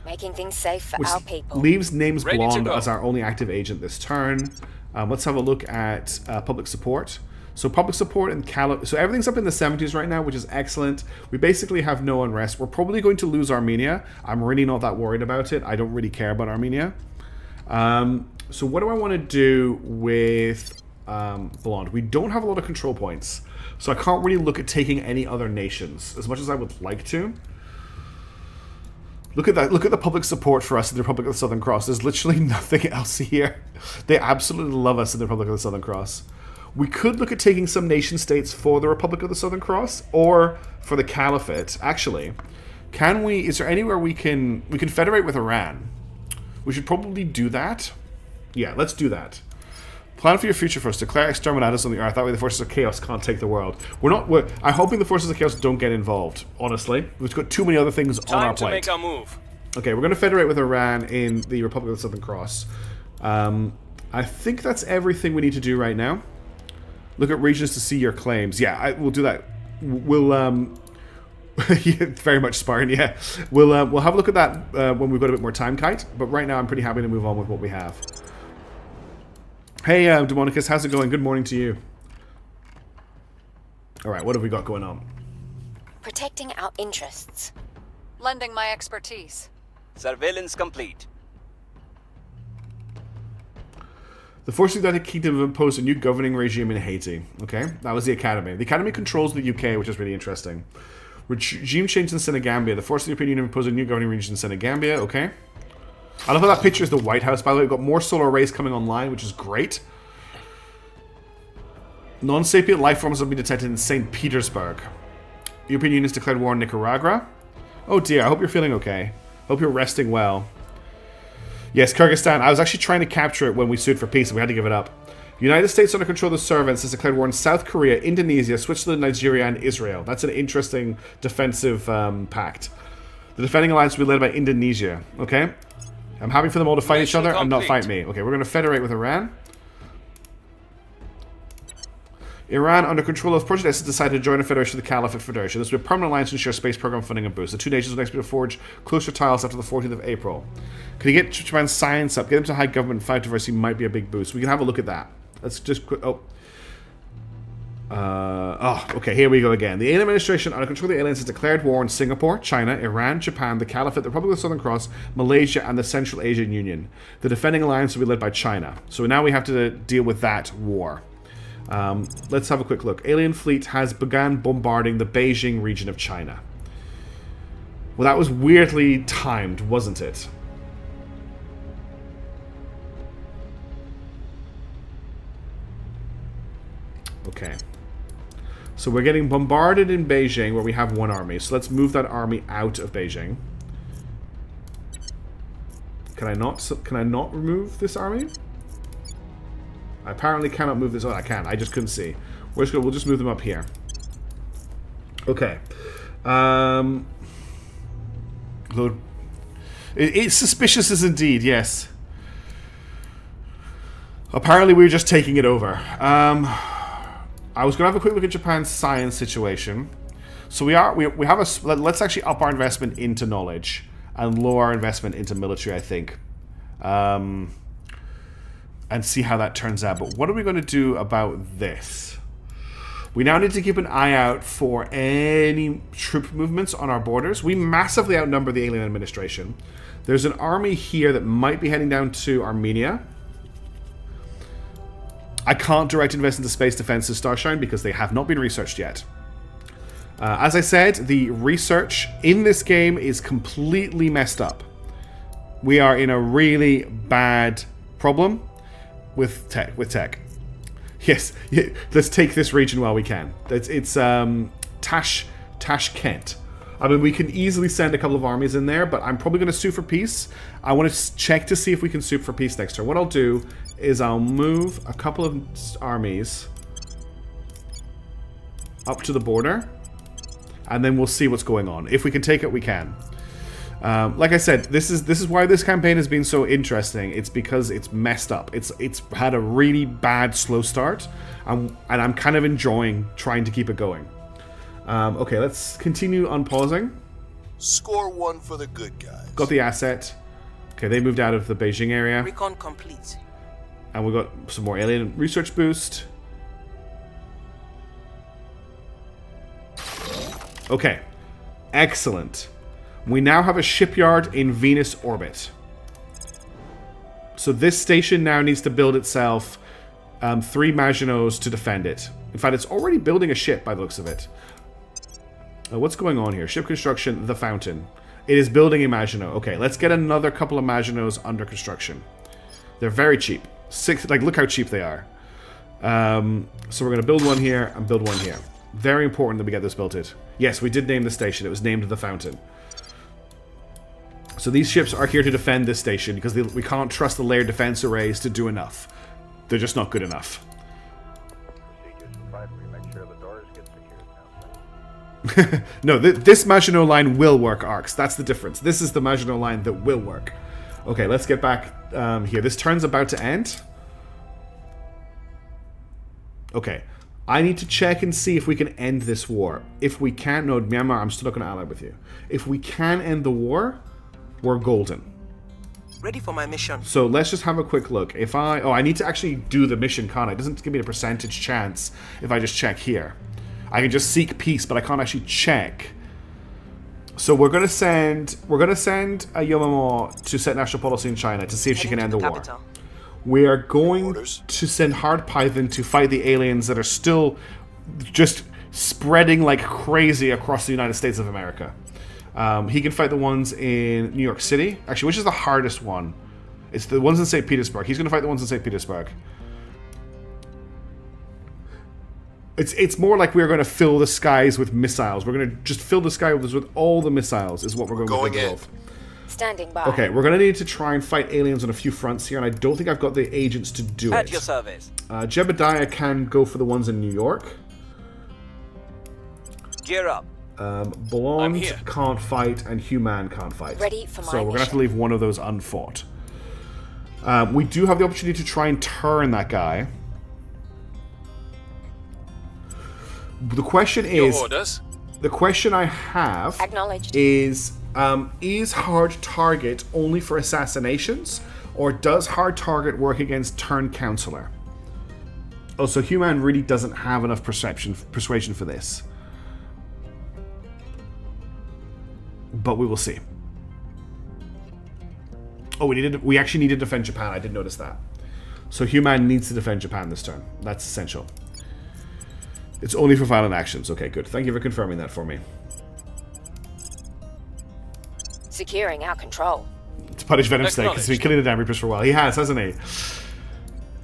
Making things safe for Which our people. leaves Names Ready to Blonde go. as our only active agent this turn. Let's have a look at public support. So public support and so everything's up in the 70s right now, which is excellent. We basically have no unrest. We're probably going to lose Armenia. I'm really not that worried about it. I don't really care about Armenia. So what do I want to do with Blonde? We don't have a lot of control points, so I can't really look at taking any other nations as much as I would like to. Look at that. Look at the public support for us in the Republic of the Southern Cross. There's literally nothing else here. They absolutely love us in the Republic of the Southern Cross. We could look at taking some nation states for the Republic of the Southern Cross or for the Caliphate. Actually, can we? Is there anywhere we can federate with Iran? We should probably do that. Yeah, let's do that. Plan for your future first. Declare exterminatus on the earth. That way the forces of chaos can't take the world. I'm hoping the forces of chaos don't get involved, honestly. We've got too many other things on our Time to plate. make our move. Okay, we're going to federate with Iran in the Republic of the Southern Cross. I think that's everything we need to do right now. Look at regions to see your claims. Yeah, we'll do that. We'll yeah, very much Spartan. Yeah, we'll have a look at that when we've got a bit more time, Kite. But right now, I'm pretty happy to move on with what we have. Hey, Demonicus, how's it going? Good morning to you. All right, what have we got going on? Protecting our interests. Lending my expertise. Surveillance complete. The forces of the United Kingdom have imposed a new governing regime in Haiti. Okay, that was the Academy. The Academy controls the UK, which is really interesting. Regime change in Senegambia. The forces of the European Union imposed a new governing region in Senegambia. Okay. I love how that picture is the White House, by the way. We've got more solar arrays coming online, which is great. Non-sapient life forms have been detected in St. Petersburg. The European Union has declared war on Nicaragua. Oh dear, I hope you're feeling okay. Hope you're resting well. Yes, Kyrgyzstan. I was actually trying to capture it when we sued for peace, and we had to give it up. United States under control of the servants has declared war on South Korea, Indonesia, Switzerland, Nigeria, and Israel. That's an interesting defensive pact. The defending alliance will be led by Indonesia. Okay? I'm happy for them all to fight each Mission other and not complete. fight me. Okay, we're going to federate with Iran. Iran, under control of Project S, has decided to join a federation with the Caliphate Federation. This will be a permanent alliance to ensure space program funding and boost. The two nations will next be to forge closer ties after the 14th of April. Can you get Japan's science up? Get them to high government and fight diversity might be a big boost. We can have a look at that. Let's just... okay, here we go again. The alien administration, under control of the aliens, has declared war on Singapore, China, Iran, Japan, the Caliphate, the Republic of the Southern Cross, Malaysia, and the Central Asian Union. The defending alliance will be led by China. So now we have to deal with that war. Let's have a quick look. Alien fleet has begun bombarding the Beijing region of China. Well, that was weirdly timed, wasn't it? Okay. So we're getting bombarded in Beijing, where we have one army. So let's move that army out of Beijing. Can I not remove this army? I apparently cannot move this. Oh, I can. I just couldn't see. We'll just move them up here. Okay. Load. It's suspicious as indeed, yes. Apparently we're just taking it over. I was going to have a quick look at Japan's science situation. So we have a... Let's actually up our investment into knowledge and lower our investment into military, I think. And see how that turns out. But what are we going to do about this? We now need to keep an eye out for any troop movements on our borders. We massively outnumber the alien administration. There's an army here that might be heading down to Armenia. I can't direct invest into space defense to Starshine because they have not been researched yet. As I said, the research in this game is completely messed up. We are in a really bad problem with tech. Yes, yeah, let's take this region while we can. It's Tashkent. I mean, we can easily send a couple of armies in there, but I'm probably going to sue for peace. I want to check to see if we can sue for peace next turn. What I'll do is I'll move a couple of armies up to the border, and then we'll see what's going on. If we can take it, we can. Like I said, this is why this campaign has been so interesting. It's because it's messed up. It's had a really bad slow start, and I'm kind of enjoying trying to keep it going. Okay, let's continue unpausing. Score 1 for the good guys. Got the asset. Okay, they moved out of the Beijing area. Recon complete. And we got some more alien research boost. Okay, excellent. We now have a shipyard in Venus orbit. So this station now needs to build itself 3 Maginots to defend it. In fact, it's already building a ship by the looks of it. What's going on here? Ship construction, the Fountain. It is building a Maginot. Okay, let's get another couple of Maginots under construction. They're very cheap. Look how cheap they are. So we're going to build one here and build one here. Very important that we get this built it. Yes, we did name the station. It was named the Fountain. So these ships are here to defend this station because we can't trust the layered defense arrays to do enough. They're just not good enough. No, this Maginot line will work, Arcs. That's the difference. This is the Maginot line that will work. Okay, let's get back here. This turn's about to end. Okay. I need to check and see if we can end this war. If we can't, no, Myanmar, I'm still not going to ally with you. If we can end the war, we're golden. Ready for my mission. So let's just have a quick look. If I need to actually do the mission, can't I? It doesn't give me a percentage chance if I just check here. I can just seek peace, but I can't actually check. So we're gonna send a Yomomo to set national policy in China to see if she can end the war. We are going to send Hard Python to fight the aliens that are still just spreading like crazy across the United States of America. He can fight the ones in New York City. Actually, which is the hardest one? It's the ones in St. Petersburg. He's going to fight the ones in St. Petersburg. It's more like we're going to fill the skies with missiles. We're going to just fill the sky with all the missiles is what we're going to do. Standing by. Okay, we're going to need to try and fight aliens on a few fronts here, and I don't think I've got the agents to do it. At your service. Jebediah can go for the ones in New York. Gear up. Blonde can't fight, and Human can't fight. Ready for my So we're going to have to leave one of those unfought. We do have the opportunity to try and turn that guy. The question is... orders. The question I have is hard target only for assassinations, or does hard target work against turn counselor? Oh, so Human really doesn't have enough persuasion for this. But we will see. Oh, we actually need to defend Japan. I did notice that. So Human needs to defend Japan this turn. That's essential. It's only for violent actions. Okay, good. Thank you for confirming that for me. Securing our control. To punish Venom's sake, he's been killing the damn Reapers for a while. He has, hasn't he?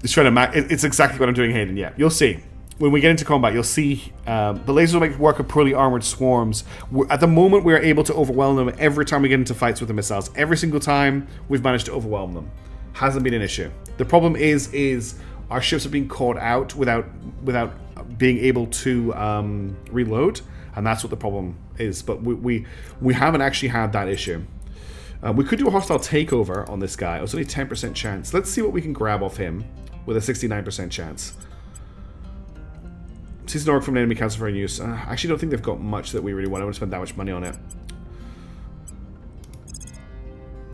He's trying to it's exactly what I'm doing, Hayden. Yeah, you'll see. When we get into combat, you'll see the lasers will make work of poorly armored swarms. At the moment, we are able to overwhelm them every time we get into fights with the missiles. Every single time, we've managed to overwhelm them. Hasn't been an issue. The problem is our ships are being caught out without being able to reload, and that's what the problem is. But we haven't actually had that issue. We could do a hostile takeover on this guy. It's only 10% chance. Let's see what we can grab off him with a 69% chance. Season org from an enemy council for use. I actually don't think they've got much that we really want. I wouldn't spend that much money on it.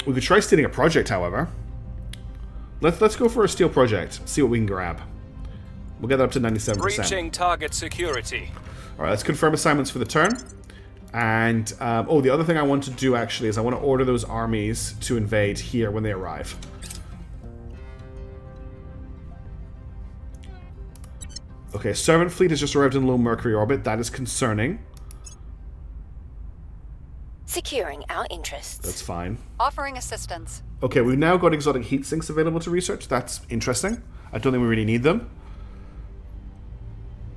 We could try stealing a project, however. Let's go for a steal project. See what we can grab. We'll get that up to 97%. Breaching target security. Alright, let's confirm assignments for the turn. And, the other thing I want to do, actually, is I want to order those armies to invade here when they arrive. Okay, Servant Fleet has just arrived in low Mercury orbit. That is concerning. Securing our interests. That's fine. Offering assistance. Okay, we've now got exotic heat sinks available to research. That's interesting. I don't think we really need them.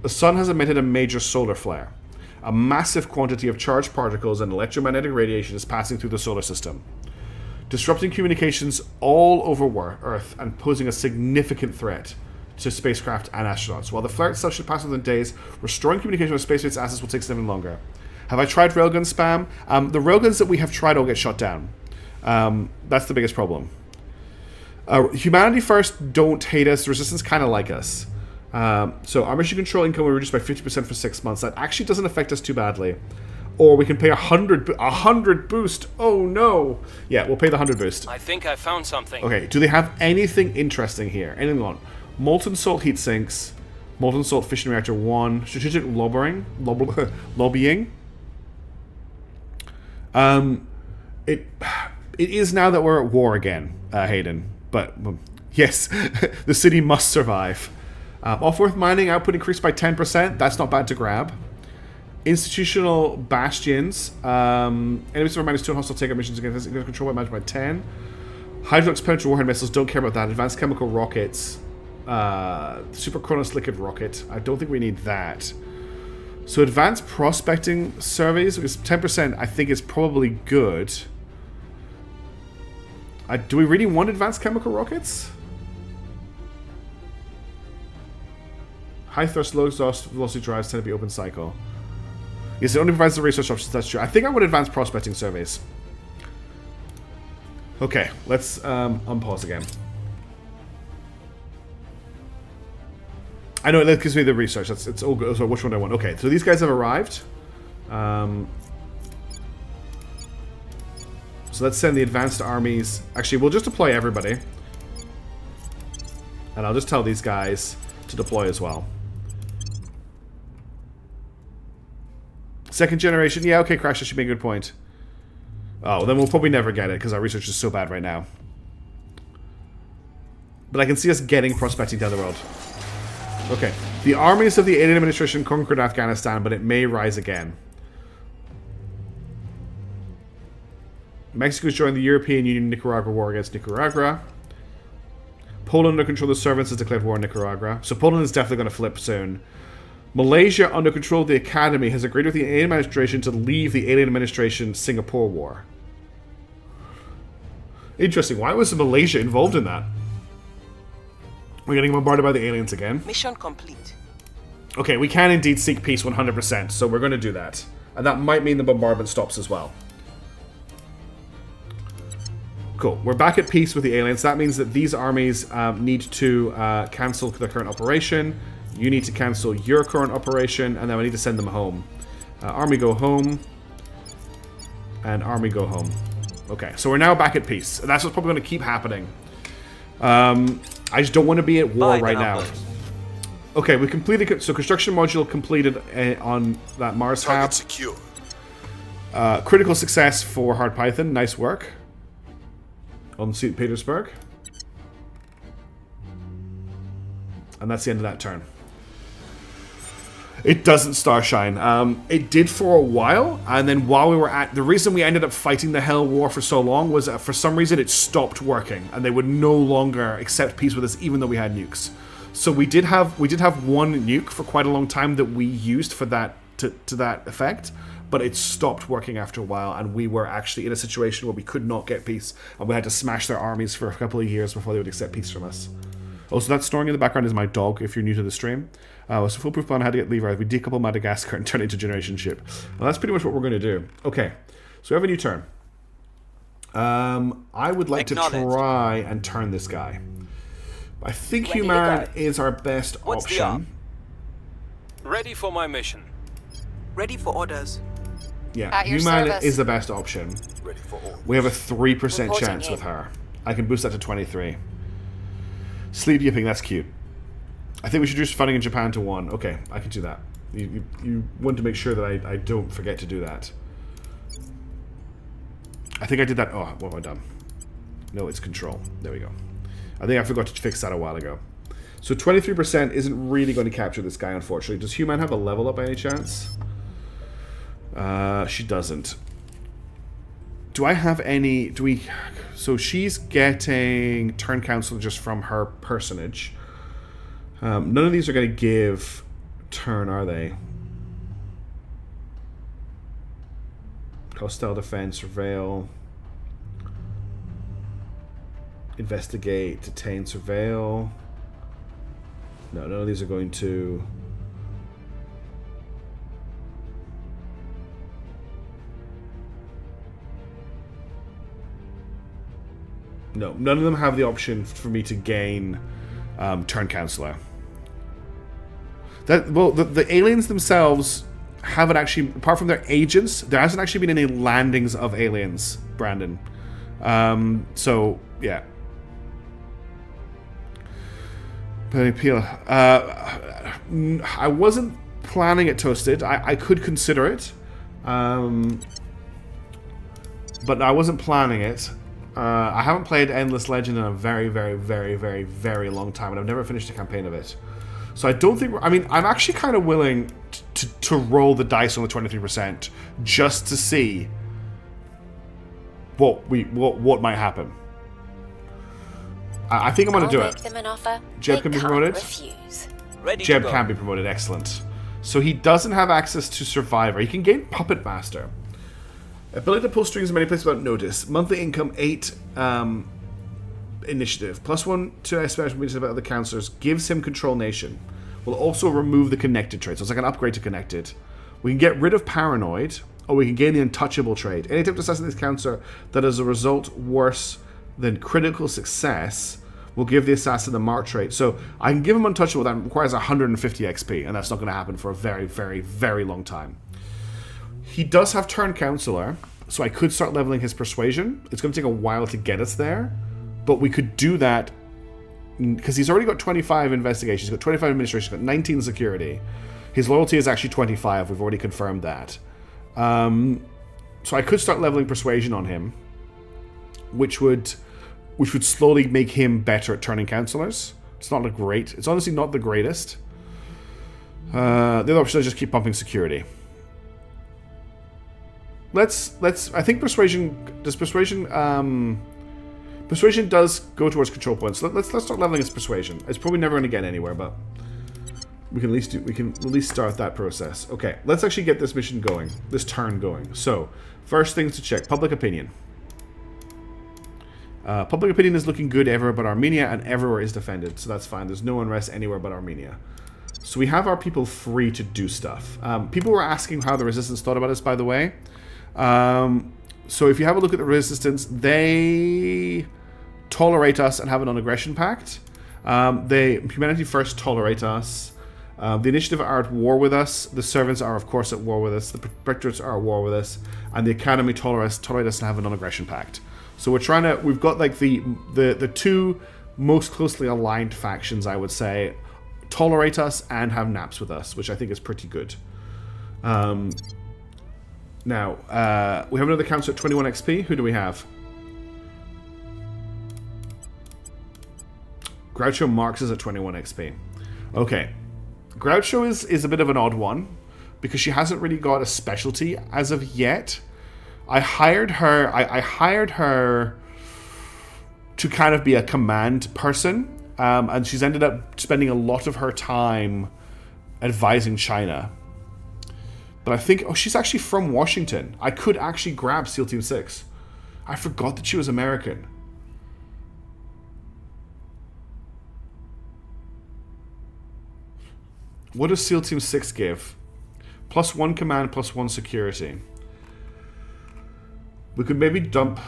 The sun has emitted a major solar flare. A massive quantity of charged particles and electromagnetic radiation is passing through the solar system, disrupting communications all over Earth and posing a significant threat to spacecraft and astronauts. While the flare itself should pass within days, restoring communication with space-based assets will take significantly longer. Have I tried railgun spam? The railguns that we have tried all get shot down. That's the biggest problem. Humanity First don't hate us. Resistance kind of like us. So our mission control income will reduce by 50% for 6 months. That actually doesn't affect us too badly. Or we can pay 100 boost. Oh no. Yeah, we'll pay the 100 boost. I think I found something. Okay, do they have anything interesting here? Anything on? Molten salt heat sinks. Molten salt fission reactor 1. Strategic lobbying. It is now that we're at war again, Hayden. But, yes, the city must survive. Off-worth mining output increased by 10%. That's not bad to grab. Institutional bastions. Enemies are -2 hostile takeout missions against control by 10. Hydrox penetrant warhead missiles, don't care about that. Advanced chemical rockets. Super Chronos liquid rocket. I don't think we need that. So advanced prospecting surveys, because 10% I think is probably good. Do we really want advanced chemical rockets? High thrust, low exhaust velocity drives tend to be open cycle. Yes, it only provides the research options, that's true. I think I would advance prospecting surveys. Okay, let's unpause again. I know that gives me the research. It's all good. So which one do I want? Okay, so these guys have arrived. So let's send the advanced armies. Actually, we'll just deploy everybody. And I'll just tell these guys to deploy as well. Second generation. Yeah, okay, Crash, you make a good point. Oh, then we'll probably never get it because our research is so bad right now. But I can see us getting prospecting down the road. Okay. The armies of the alien administration conquered Afghanistan, but it may rise again. Mexico's joined the European Union-Nicaragua war against Nicaragua. Poland under control of the servants has declared war on Nicaragua. So Poland is definitely going to flip soon. Malaysia, under control of the Academy, has agreed with the alien administration to leave the alien administration Singapore war. Interesting. Why was Malaysia involved in that? We're getting bombarded by the aliens again. Mission complete. Okay, we can indeed seek peace 100%, so we're going to do that. And that might mean the bombardment stops as well. Cool. We're back at peace with the aliens. That means that these armies need to cancel their current operation. You need to cancel your current operation, and then we need to send them home. Army go home. And army go home. Okay, so we're now back at peace. And that's what's probably going to keep happening. I just don't want to be at war right now. Okay, we completed... So construction module completed on that Mars hab. Target secure. Critical success for Hard Python. Nice work. On St. Petersburg. And that's the end of that turn. It doesn't starshine. It did for a while, and then while we were at... The reason we ended up fighting the Hell War for so long was that for some reason it stopped working, and they would no longer accept peace with us even though we had nukes. So we did have one nuke for quite a long time that we used for that to that effect, but it stopped working after a while, and we were actually in a situation where we could not get peace, and we had to smash their armies for a couple of years before they would accept peace from us. Also, that snoring in the background is my dog, if you're new to the stream. So foolproof plan how to get Levi. We decouple Madagascar and turn it into generation ship. Well, that's pretty much what we're going to do. Okay, so we have a new turn. I would like to try and turn this guy. I think Human is our best option. Ready for my mission. Ready for orders. Yeah, At your Human service. is the best option. Ready for orders. We have a 3% Reporting chance in. with her. I can boost that to 23. Sleep yipping, that's cute. I think we should reduce funding in Japan to 1. Okay, I can do that. You want to make sure that I don't forget to do that. I think I did that. Oh, what have I done? No, it's control. There we go. I think I forgot to fix that a while ago. So 23% isn't really going to capture this guy, unfortunately. Does Human have a level up by any chance? She doesn't. Do I have any... Do we... So she's getting turn council just from her personage. None of these are going to give turn, are they? Hostile defense, surveil. Investigate, detain, surveil. No, none of these are going to... No, none of them have the option for me to gain turn counselor. The aliens themselves haven't actually, apart from their agents, there hasn't actually been any landings of aliens, Brandon. So, yeah. I wasn't planning it toasted. I could consider it. But I wasn't planning it. I haven't played Endless Legend in a very, very, very, very, very long time, and I've never finished a campaign of it. So I don't think... I mean, I'm actually kind of willing to roll the dice on the 23% just to see what might happen. I think I'm going to do it. Them an offer Jeb can be promoted? Refuse. Jeb can be promoted. Excellent. So he doesn't have access to Survivor. He can gain Puppet Master. Ability to pull strings in many places without notice. Monthly income 8 initiative. +1 to special meetings about other counselors. Gives him control nation. Will also remove the connected trait. So it's like an upgrade to connected. We can get rid of paranoid, or we can gain the untouchable trait. Any attempt to assassinate this counselor that as a result worse than critical success will give the assassin the mark trait. So I can give him untouchable. That requires 150 XP, and that's not going to happen for a very, very, very long time. He does have turn counselor, so I could start leveling his persuasion. It's going to take a while to get us there, but we could do that because he's already got 25 investigation. He's got 25 administration. He's got 19 security. His loyalty is actually 25. We've already confirmed that. So I could start leveling persuasion on him, which would slowly make him better at turning counselors. It's not great. It's honestly not the greatest. The other option is just keep pumping security. Let's. I think persuasion does persuasion does go towards control points. So let's start leveling his persuasion. It's probably never going to get anywhere, but we can at least start that process. Okay, let's actually get this mission going, this turn going. So first things to check: public opinion. Public opinion is looking good everywhere but Armenia, and everywhere is defended, so that's fine. There's no unrest anywhere but Armenia. So we have our people free to do stuff. People were asking how the Resistance thought about us, by the way. So if you have a look at the Resistance, they tolerate us and have a non-aggression pact. They Humanity First tolerate us. The Initiative are at war with us. The Servants are, of course, at war with us. The Protectorates are at war with us. And the Academy tolerate us and have a non-aggression pact. So we've got like the two most closely aligned factions, I would say, tolerate us and have naps with us, which I think is pretty good. Now, we have another counselor at 21 XP. Who do we have? Groucho Marx is at 21 XP. Okay. Groucho is a bit of an odd one because she hasn't really got a specialty as of yet. I hired her to kind of be a command person, and she's ended up spending a lot of her time advising China. But I think, she's actually from Washington. I could actually grab SEAL Team 6. I forgot that she was American. What does SEAL Team 6 give? +1 command, +1 security. We could maybe dump...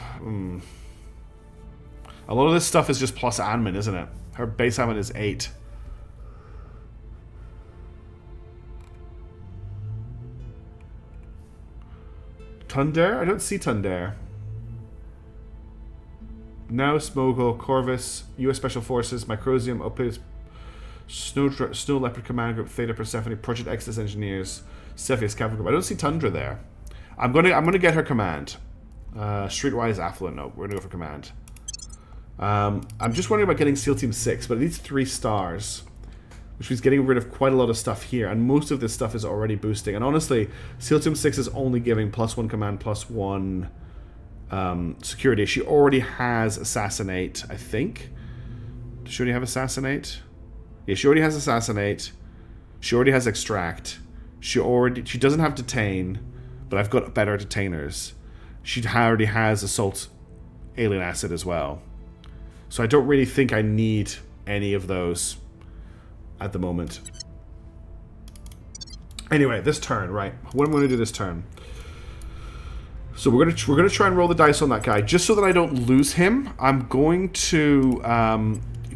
A lot of this stuff is just plus admin, isn't it? Her base admin is 8. Tundare? I don't see Tundare. Now Smogel, Corvus, US Special Forces, Microsium, Opus, Snow Leopard Command Group, Theta Persephone, Project Exodus Engineers, Cepheus Cavalry Group. I don't see Tundra there. I'm gonna get her command. Streetwise Affluent. No, we're gonna go for command. I'm just wondering about getting SEAL Team 6, but it needs 3 stars, which means getting rid of quite a lot of stuff here, and most of this stuff is already boosting. And honestly, SEAL Team 6 is only giving +1 command, +1 security. She already has Assassinate, I think. Does she already have Assassinate? Yeah, she already has Assassinate. She already has Extract. She doesn't have Detain, but I've got better detainers. She already has Assault Alien Acid as well. So I don't really think I need any of those at the moment. Anyway, this turn, right. What am I going to do this turn? So we're gonna try and roll the dice on that guy, just so that I don't lose him. I'm going to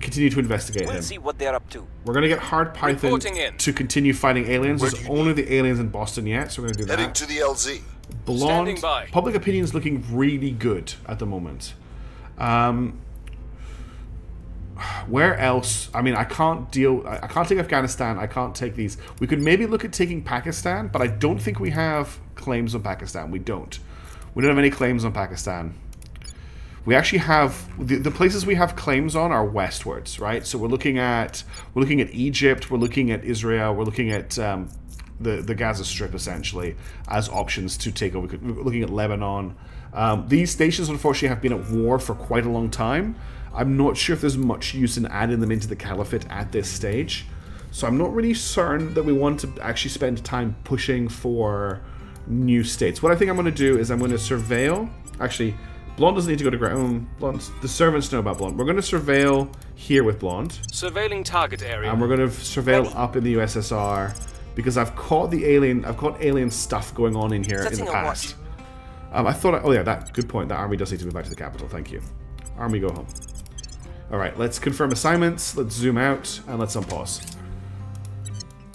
continue to investigate him. See what they're up to. We're gonna get Hard Python Reporting in. to continue fighting aliens. Where There's do you only the aliens in Boston yet, so we're gonna do Heading that. to the LZ. Blonde. Standing by. Public opinion is looking really good at the moment. Where else? I mean, I can't take Afghanistan. I can't take these. We could maybe look at taking Pakistan, but I don't think we have claims on Pakistan. We don't have any claims on Pakistan. We actually have the places we have claims on are westwards, right? So we're looking at Egypt, we're looking at Israel, we're looking at the Gaza Strip essentially as options to take over. We're looking at Lebanon. These stations unfortunately have been at war for quite a long time. I'm not sure if there's much use in adding them into the caliphate at this stage. So I'm not really certain that we want to actually spend time pushing for new states. What I think I'm going to do is I'm going to surveil. Actually, Blonde doesn't need to go to ground. The servants know about Blonde. We're going to surveil here with Blonde. Surveilling target area. And we're going to surveil up in the USSR because I've caught alien stuff going on in here in the past. I thought, good point. That army does need to move back to the capital. Thank you. Army, go home. All right, let's confirm assignments. Let's zoom out and let's unpause.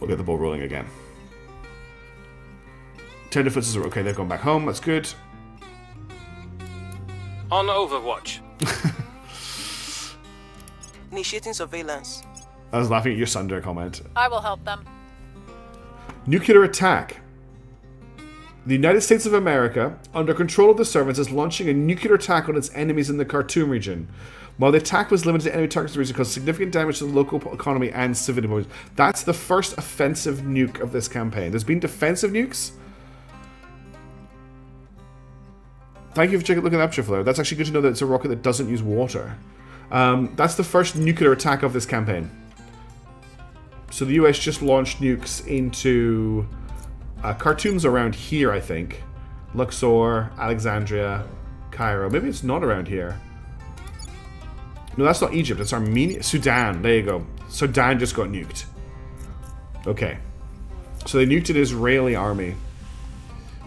We'll get the ball rolling again. Tenderfoots are okay. They've gone back home. That's good. On Overwatch. Initiating surveillance. I was laughing at your Sunder comment. I will help them. Nuclear attack. The United States of America, under control of the servants, is launching a nuclear attack on its enemies in the Khartoum region. While the attack was limited to enemy targets in the region, caused significant damage to the local economy and civilian bodies. That's the first offensive nuke of this campaign. There's been defensive nukes. Thank you for taking a look at that picture, Fleur. That's actually good to know that it's a rocket that doesn't use water. That's the first nuclear attack of this campaign. So the US just launched nukes into Khartoum's around here, I think. Luxor, Alexandria, Cairo. Maybe it's not around here. No, that's not Egypt. It's Armenia. Sudan. There you go. Sudan just got nuked. Okay. So they nuked an Israeli army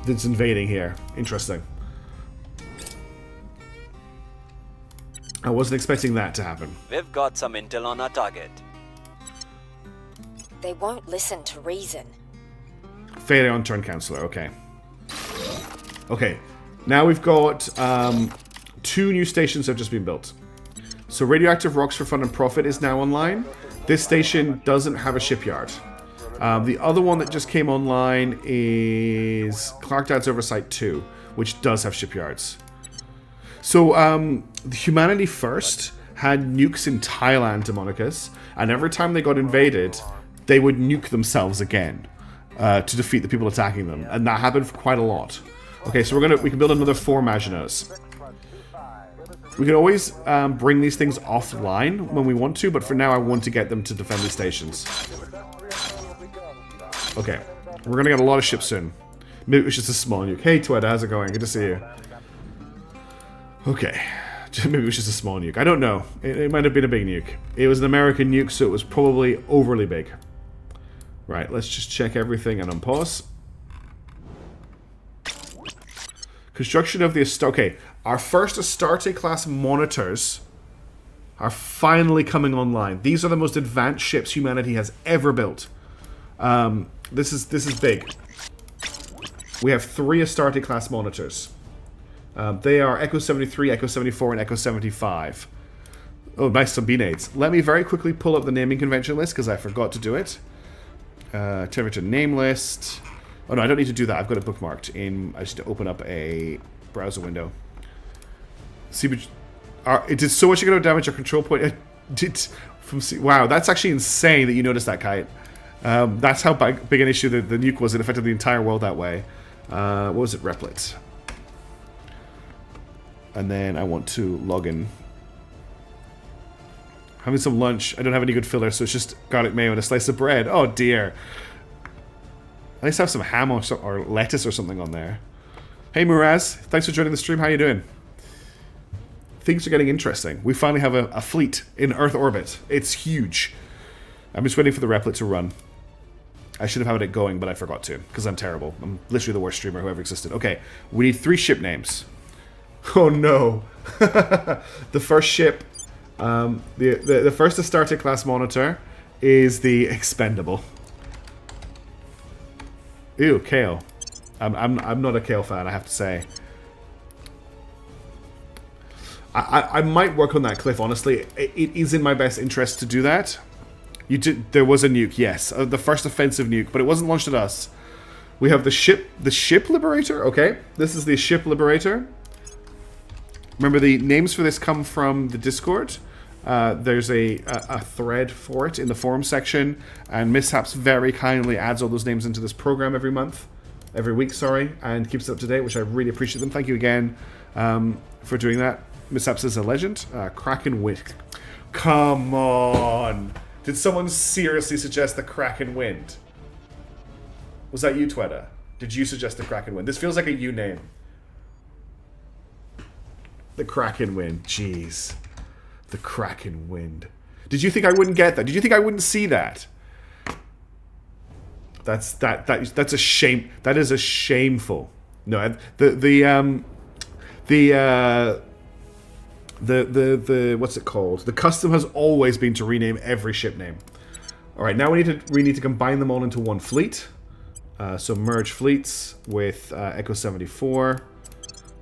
that's invading here. Interesting. I wasn't expecting that to happen. We've got some intel on our target. They won't listen to reason. Failure on turn counselor. Okay. Okay. Now we've got 2 new stations have just been built. So Radioactive Rocks for Fun and Profit is now online. This station doesn't have a shipyard. The other one that just came online is Clark Dad's Oversight 2, which does have shipyards. So Humanity First had nukes in Thailand, Demonicus, and every time they got invaded, they would nuke themselves again to defeat the people attacking them, and that happened for quite a lot. Okay, so we can build another 4 Maginot's. We can always bring these things offline when we want to, but for now I want to get them to defend these stations. Okay, we're going to get a lot of ships soon. Maybe it was just a small nuke. Hey Twed, how's it going? Good to see you. Okay, maybe it was just a small nuke. I don't know. It might have been a big nuke. It was an American nuke, so it was probably overly big. Right, let's just check everything and unpause. Construction of the okay, our first Astarte-class monitors are finally coming online. These are the most advanced ships humanity has ever built. This is big. We have 3 Astarte-class monitors. They are Echo 73, Echo 74, and Echo 75. Oh, nice, some B-nades. Let me very quickly pull up the naming convention list because I forgot to do it. Temperature name list. Oh no, I don't need to do that. I've got it bookmarked. I just need to open up a browser window. See, it did so much economic damage. Our control point. It did from. Wow, that's actually insane that you noticed that, Kite. That's how big an issue the nuke was. It affected the entire world that way. What was it? Replit. And then I want to log in. Having some lunch. I don't have any good filler, so it's just garlic mayo and a slice of bread. Oh dear. At least have some ham or lettuce or something on there. Hey Muraz, thanks for joining the stream. How you doing? Things are getting interesting. We finally have a fleet in Earth orbit. It's huge. I'm just waiting for the replit to run. I should have had it going, but I forgot to, because I'm terrible. I'm literally the worst streamer who ever existed. Okay, we need 3 ship names. Oh no. The first ship, the first Astarte class monitor is the Expendable. Ew, Kale. I'm not a Kale fan, I have to say. I might work on that, Cliff, honestly. It is in my best interest to do that. There was a nuke, yes. The first offensive nuke, but it wasn't launched at us. We have the ship Liberator, okay. This is the ship Liberator. Remember, the names for this come from the Discord. There's a thread for it in the forum section, and Mishaps very kindly adds all those names into this program every week, and keeps it up to date, which I really appreciate them. Thank you again for doing that. Mishaps is a legend. Kraken Wind. Come on! Did someone seriously suggest the Kraken Wind? Was that you, Twetta? Did you suggest the Kraken Wind? This feels like a you name. The Kraken Wind. Jeez. The Kraken Wind. Did you think I wouldn't get that? Did you think I wouldn't see that? That's a shame. That is a shameful. No, the what's it called? The custom has always been to rename every ship name. All right, now we need to combine them all into one fleet. So merge fleets with Echo 74,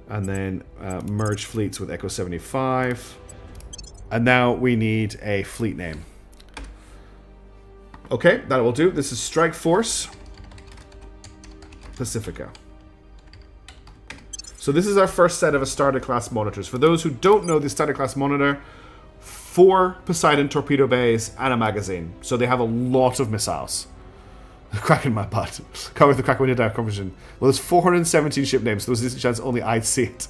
and then merge fleets with Echo 75, and now we need a fleet name. Okay, that will do. This is Strike Force Pacifica. So this is our first set of Astarte-class monitors. For those who don't know, the Astarte-class monitor, 4 Poseidon torpedo bays and a magazine. So they have a lot of missiles. Cracking my butt. Can't wait the crack when you're down conversion. Well, there's 417 ship names, so there's a chance only I'd see it.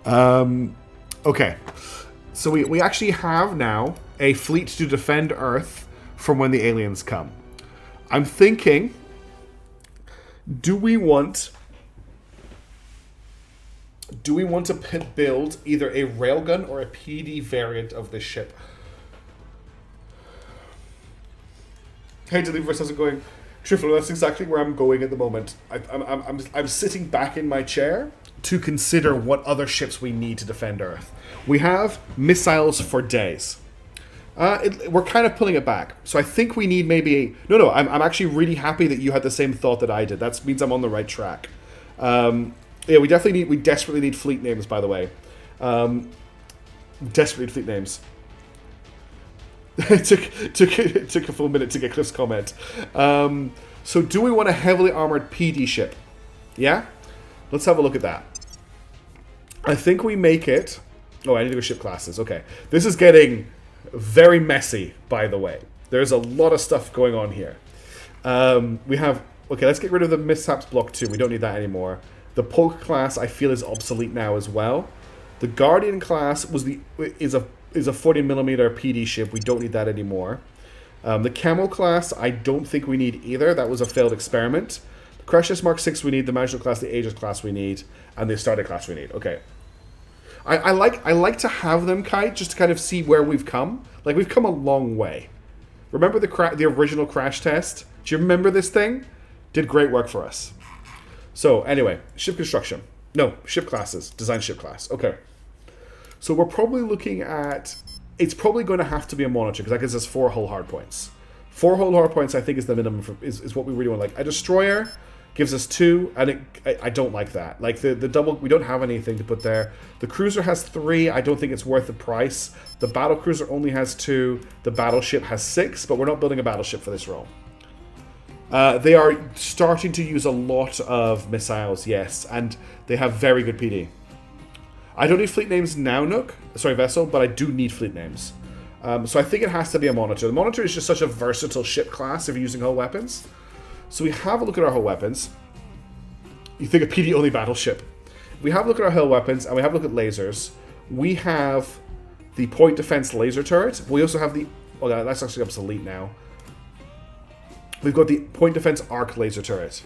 Okay. So we actually have now a fleet to defend Earth from when the aliens come. I'm thinking, do we want to build either a railgun or a PD variant of this ship? Hey, Deliverance, how's it going? Trifler, that's exactly where I'm going at the moment. I'm sitting back in my chair to consider what other ships we need to defend Earth. We have missiles for days. We're kind of pulling it back. So I think we need maybe... No, I'm actually really happy that you had the same thought that I did. That means I'm on the right track. Yeah, we desperately need fleet names, by the way. Desperately need fleet names. It took a full minute to get Cliff's comment. So do we want a heavily armored PD ship? Yeah? Let's have a look at that. I think we make it... Oh, I need to go ship classes. Okay. This is getting very messy, by the way. There's a lot of stuff going on here. We have... Okay, let's get rid of the Mishaps Block 2. We don't need that anymore. The Polk class, I feel, is obsolete now as well. The Guardian class is a 40mm PD ship. We don't need that anymore. The Camel class, I don't think we need either. That was a failed experiment. The Crash Test Mark 6 we need. The Magical class, the Aegis-class we need. And the Astarte class we need. Okay. I like to have them, Kite, just to kind of see where we've come. Like, we've come a long way. Remember the original Crash Test? Do you remember this thing? Did great work for us. So, anyway, ship construction. No, ship classes. Design ship class. Okay. So we're probably looking at... It's probably going to have to be a monitor, because that gives us 4 hull hardpoints. 4 hull hardpoints, I think, is the minimum, is what we really want. Like, a destroyer gives us 2, and I don't like that. Like, the double... We don't have anything to put there. The cruiser has 3. I don't think it's worth the price. The battle cruiser only has 2. The battleship has 6, but we're not building a battleship for this role. They are starting to use a lot of missiles, yes, and they have very good PD. I don't need fleet names now, Vessel, but I do need fleet names. So I think it has to be a monitor. The monitor is just such a versatile ship class if you're using hull weapons. So we have a look at our hull weapons. You think a PD-only battleship. We have a look at our hull weapons, and we have a look at lasers. We have the point defense laser turret. We also have the... Oh, that's actually obsolete now. We've got the point defense arc laser turret.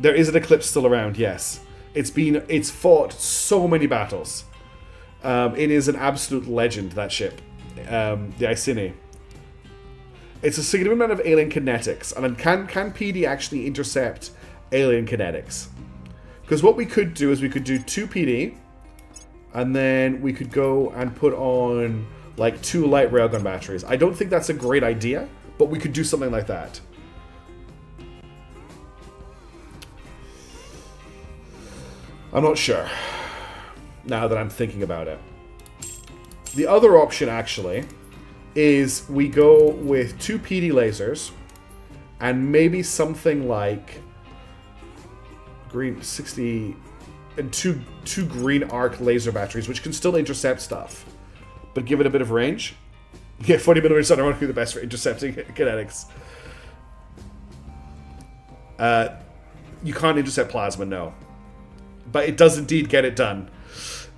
There is an Eclipse still around, yes. It's fought so many battles. It is an absolute legend, that ship. The Iceni. It's a significant amount of alien kinetics. And then can PD actually intercept alien kinetics? Because what we could do is we could do 2 PD, and then we could go and put on like 2 light railgun batteries. I don't think that's a great idea, but we could do something like that. I'm not sure, now that I'm thinking about it. The other option, actually, is we go with 2 PD lasers, and maybe something like green 60 and two green arc laser batteries, which can still intercept stuff, but give it a bit of range. Yeah, 40mm is ironically the best for intercepting kinetics. You can't intercept plasma, no. But it does indeed get it done.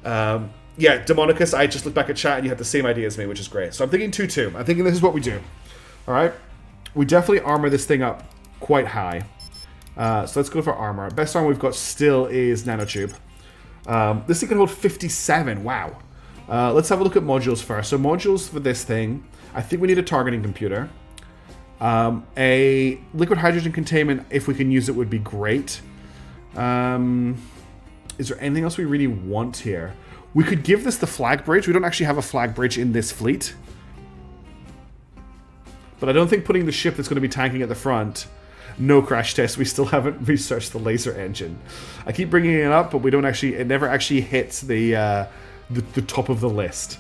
Yeah, Demonicus, I just looked back at chat and you had the same idea as me, which is great. So I'm thinking 2-2. I'm thinking this is what we do. Alright? We definitely armor this thing up quite high. So let's go for armor. Best armor we've got still is nanotube. This thing can hold 57. Wow. Let's have a look at modules first. So modules for this thing, I think we need a targeting computer. A liquid hydrogen containment, if we can use it, would be great. Is there anything else we really want here? We could give this the flag bridge. We don't actually have a flag bridge in this fleet. But I don't think putting the ship that's going to be tanking at the front... No crash test. We still haven't researched the laser engine. I keep bringing it up, but we don't actually... It never actually hits the top of the list.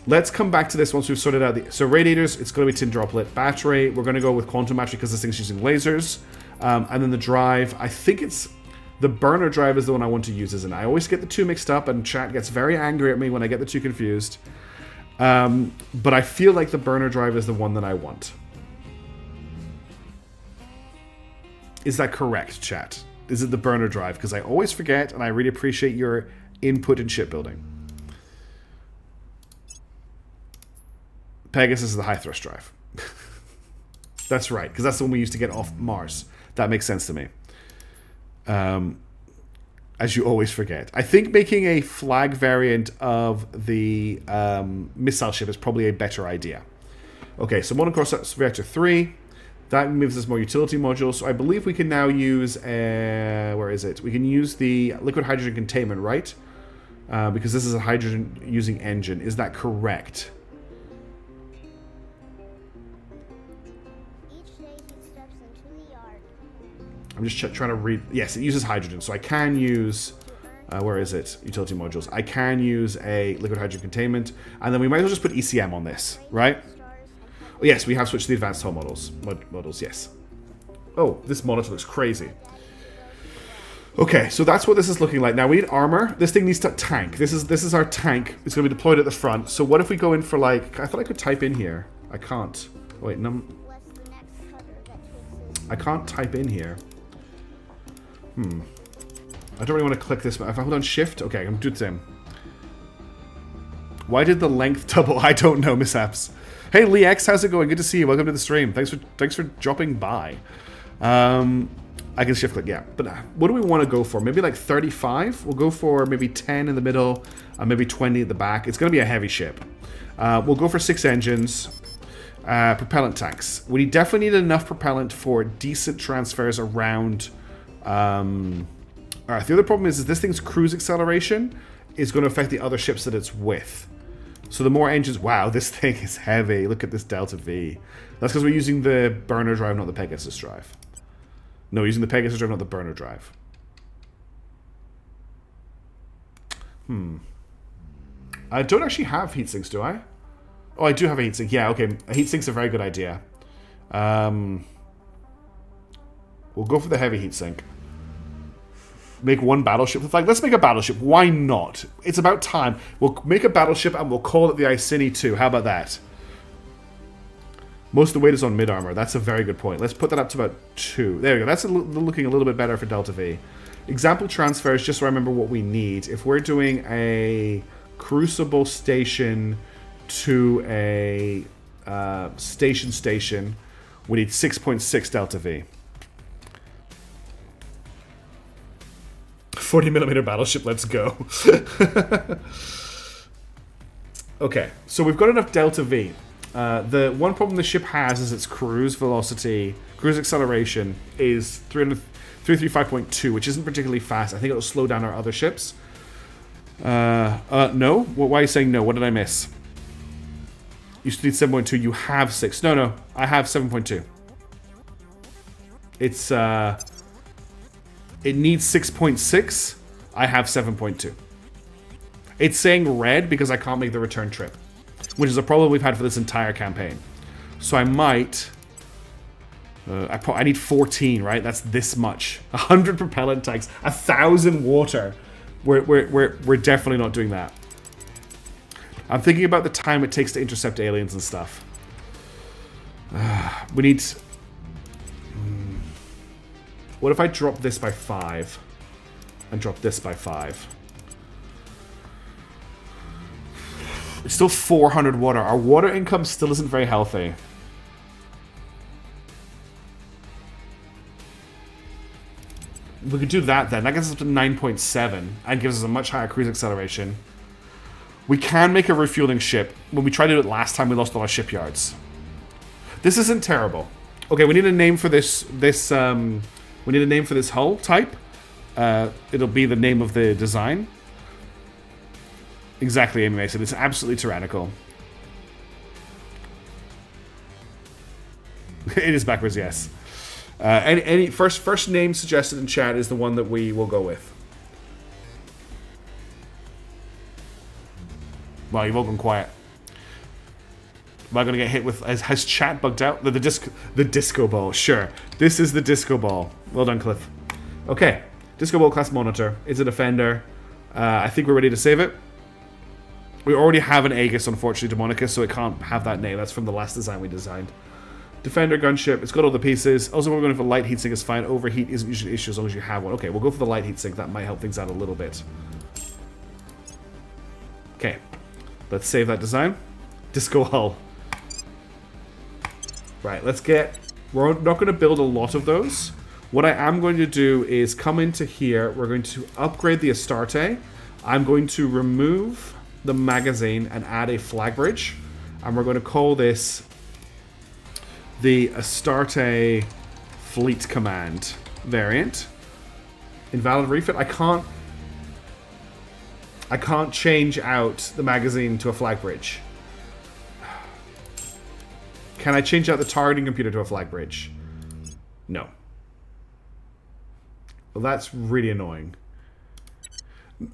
Let's come back to this once we've sorted out the... So radiators, it's going to be tin droplet. Battery, we're going to go with quantum battery because this thing's using lasers. And then the drive, I think it's... The burner drive is the one I want to use, isn't it? I always get the 2 mixed up, and chat gets very angry at me when I get the 2 confused. But I feel like the burner drive is the one that I want. Is that correct, chat? Is it the burner drive? Because I always forget, and I really appreciate your input in shipbuilding. Pegasus is the high thrust drive. That's right, because that's the one we used to get off Mars. That makes sense to me. As you always forget. I think making a flag variant of the missile ship is probably a better idea. Okay, so monocross reactor 3. That gives us more utility modules. So I believe we can now use... where is it? We can use the liquid hydrogen containment, right? Because this is a hydrogen-using engine. Is that correct? I'm just trying to read... Yes, it uses hydrogen. So I can use... where is it? Utility modules. I can use a liquid hydrogen containment. And then we might as well just put ECM on this, right? Oh, yes, we have switched to the advanced hull models. Models, yes. Oh, this monitor looks crazy. Okay, so that's what this is looking like. Now, we need armor. This thing needs to tank. This is our tank. It's going to be deployed at the front. So what if we go in for, like... I thought I could type in here. I can't. Oh, wait, I can't type in here. I don't really want to click this, but if I hold on shift, okay, I'm going to do the same. Why did the length double? I don't know, mishaps. Hey, Lee X, how's it going? Good to see you. Welcome to the stream. Thanks for dropping by. I can shift click, yeah. But what do we want to go for? Maybe like 35? We'll go for maybe 10 in the middle, and maybe 20 at the back. It's going to be a heavy ship. We'll go for 6 engines. Propellant tanks. We definitely need enough propellant for decent transfers around... Alright, the other problem is this thing's cruise acceleration is going to affect the other ships that it's with. So the more engines... Wow, this thing is heavy. Look at this Delta V. That's because we're using the burner drive, not the Pegasus drive. No, we're using the Pegasus drive, not the burner drive. I don't actually have heat sinks, do I? Oh, I do have a heat sink. Yeah, okay. A heat sink's a very good idea. We'll go for the heavy heat sink. Make one battleship with flag. Let's make a battleship. Why not? It's about time. We'll make a battleship and we'll call it the Iceni 2. How about that? Most of the weight is on mid-armor. That's a very good point. Let's put that up to about 2. There we go. That's looking a little bit better for Delta V. Example transfers, just so I remember what we need. If we're doing a crucible station to a station, we need 6.6 Delta V. 40mm battleship, let's go. Okay, so we've got enough Delta V. The one problem the ship has is its cruise velocity, cruise acceleration is 335.2, which isn't particularly fast. I think it'll slow down our other ships. No? Why are you saying no? What did I miss? You still need 7.2. You have 6. No, I have 7.2. It's, it needs 6.6. I have 7.2. It's saying red because I can't make the return trip, which is a problem we've had for this entire campaign. So I might... I need 14, right? That's this much. 100 propellant tanks, 1,000 water. We're definitely not doing that. I'm thinking about the time it takes to intercept aliens and stuff. We need... What if I drop this by 5? And drop this by 5? It's still 400 water. Our water income still isn't very healthy. We could do that then. That gets us up to 9.7 and gives us a much higher cruise acceleration. We can make a refueling ship. When we tried to do it last time, we lost all our shipyards. This isn't terrible. Okay, we need a name for this. We need a name for this hull type. It'll be the name of the design. Exactly, Amy Mason. It's absolutely tyrannical. It is backwards, yes. Any first name suggested in chat is the one that we will go with. Wow, you've all gone quiet. Am I going to get hit with... Has chat bugged out? The disco ball, sure. This is the disco ball. Well done, Cliff. Okay. Disco ball class monitor. It's a defender. I think we're ready to save it. We already have an Aegis, unfortunately, Demonicus, so it can't have that name. That's from the last design we designed. Defender gunship. It's got all the pieces. Also, we're going for light heatsink is fine. Overheat isn't usually an issue as long as you have one. Okay, we'll go for the light heatsink. That might help things out a little bit. Okay. Let's save that design. Disco hull. Right, let's get... We're not going to build a lot of those. What I am going to do is come into here. We're going to upgrade the Astarte. I'm going to remove the magazine and add a flag bridge. And we're going to call this the Astarte Fleet Command variant. Invalid refit. I can't change out the magazine to a flag bridge. Can I change out the targeting computer to a flag bridge? No. Well, that's really annoying.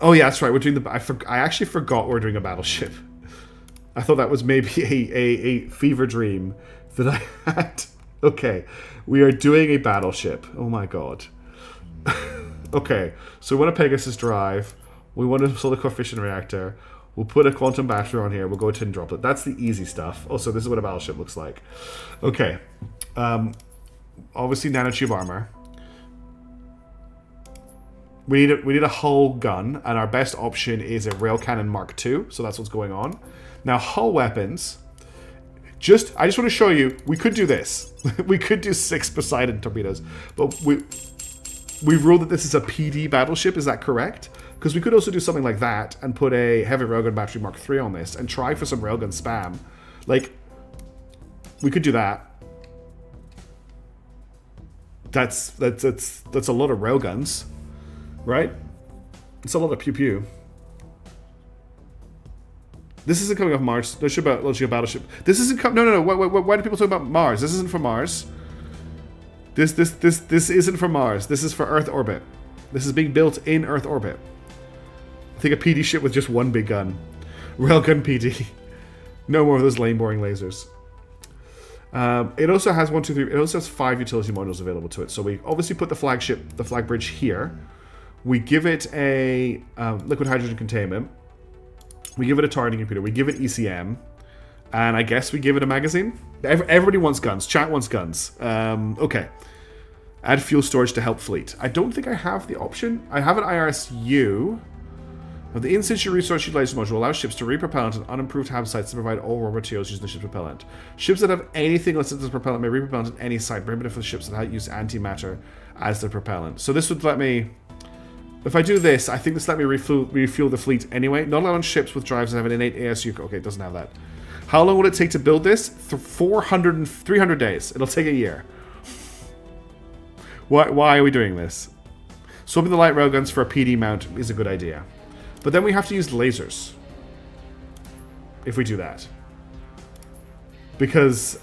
Oh yeah, that's right. We're doing the... I actually forgot we're doing a battleship. I thought that was maybe a fever dream that I had. Okay, we are doing a battleship. Oh my god. Okay, so we want a Pegasus drive. We want a solar coefficient reactor. We'll put a quantum battery on here. We'll go tin droplet. That's the easy stuff. Also, this is what a battleship looks like. Okay. Obviously, nanotube armor. We need a hull gun, and our best option is a rail cannon Mark II. So that's what's going on. Now, hull weapons. I just want to show you. We could do this. We could do 6 Poseidon torpedoes, but we've ruled that this is a PD battleship. Is that correct? Because we could also do something like that and put a heavy railgun battery Mark III on this and try for some railgun spam. Like, we could do that. That's a lot of railguns, right? It's a lot of pew pew. This isn't coming off Mars. Let's show about battleship. This isn't coming. No. Why do people talk about Mars? This isn't for Mars. This isn't for Mars. This is for Earth orbit. This is being built in Earth orbit. Think a PD ship with just one big gun. Railgun PD. No more of those lame, boring lasers. It also has 1, 2, 3. It also has 5 utility modules available to it. So we obviously put the flag bridge here. We give it a liquid hydrogen containment. We give it a targeting computer. We give it ECM. And I guess we give it a magazine. Everybody wants guns. Chat wants guns. Okay. Add fuel storage to help fleet. I don't think I have the option. I have an IRSU. The in-situ resource utilization module allows ships to repropellant on unimproved hab sites to provide all raw materials using the ship's propellant. Ships that have anything listed as propellant may repropellant at any site, prohibited for the ships that use antimatter as their propellant. So this would let me... If I do this, I think this let me refuel the fleet anyway. Not allowed on ships with drives that have an innate ASU... Okay, it doesn't have that. How long will it take to build this? 300 days. It'll take a year. Why are we doing this? Swapping the light railguns for a PD mount is a good idea. But then we have to use lasers. If we do that. Because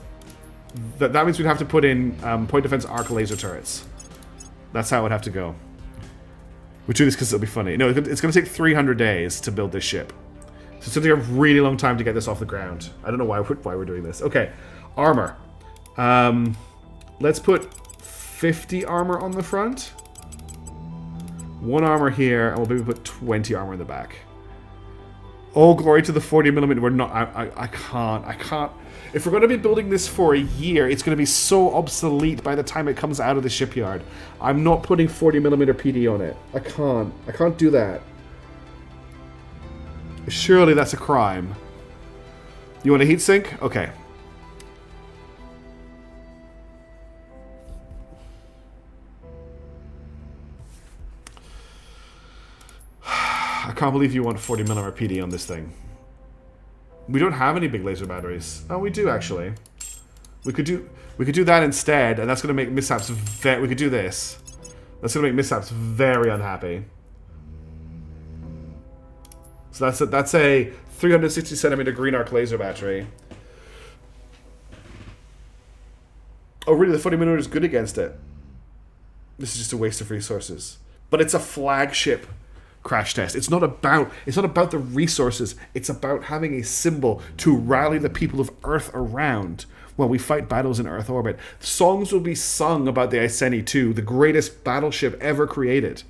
that means we'd have to put in point defense arc laser turrets. That's how it would have to go. We do this because it'll be funny. No, it's going to take 300 days to build this ship. So it's going to take a really long time to get this off the ground. I don't know why we're doing this. Okay, armor. Let's put 50 armor on the front. 1 armor here, and we'll maybe put 20 armor in the back. Oh, glory to the 40mm. We're not... I can't... If we're going to be building this for a year, it's going to be so obsolete by the time it comes out of the shipyard. I'm not putting 40mm PD on it. I can't do that. Surely that's a crime. You want a heatsink? Okay. I can't believe you want 40mm PD on this thing. We don't have any big laser batteries. Oh, we do actually. We could do that instead, and that's going to make mishaps we could do this. That's going to make mishaps very unhappy. So that's a 360cm green arc laser battery. Oh, really? The 40mm is good against it. This is just a waste of resources. But it's a flagship crash test. It's not about the resources. It's about having a symbol to rally the people of Earth around while we fight battles in Earth orbit. Songs will be sung about the Iceni 2, the greatest battleship ever created.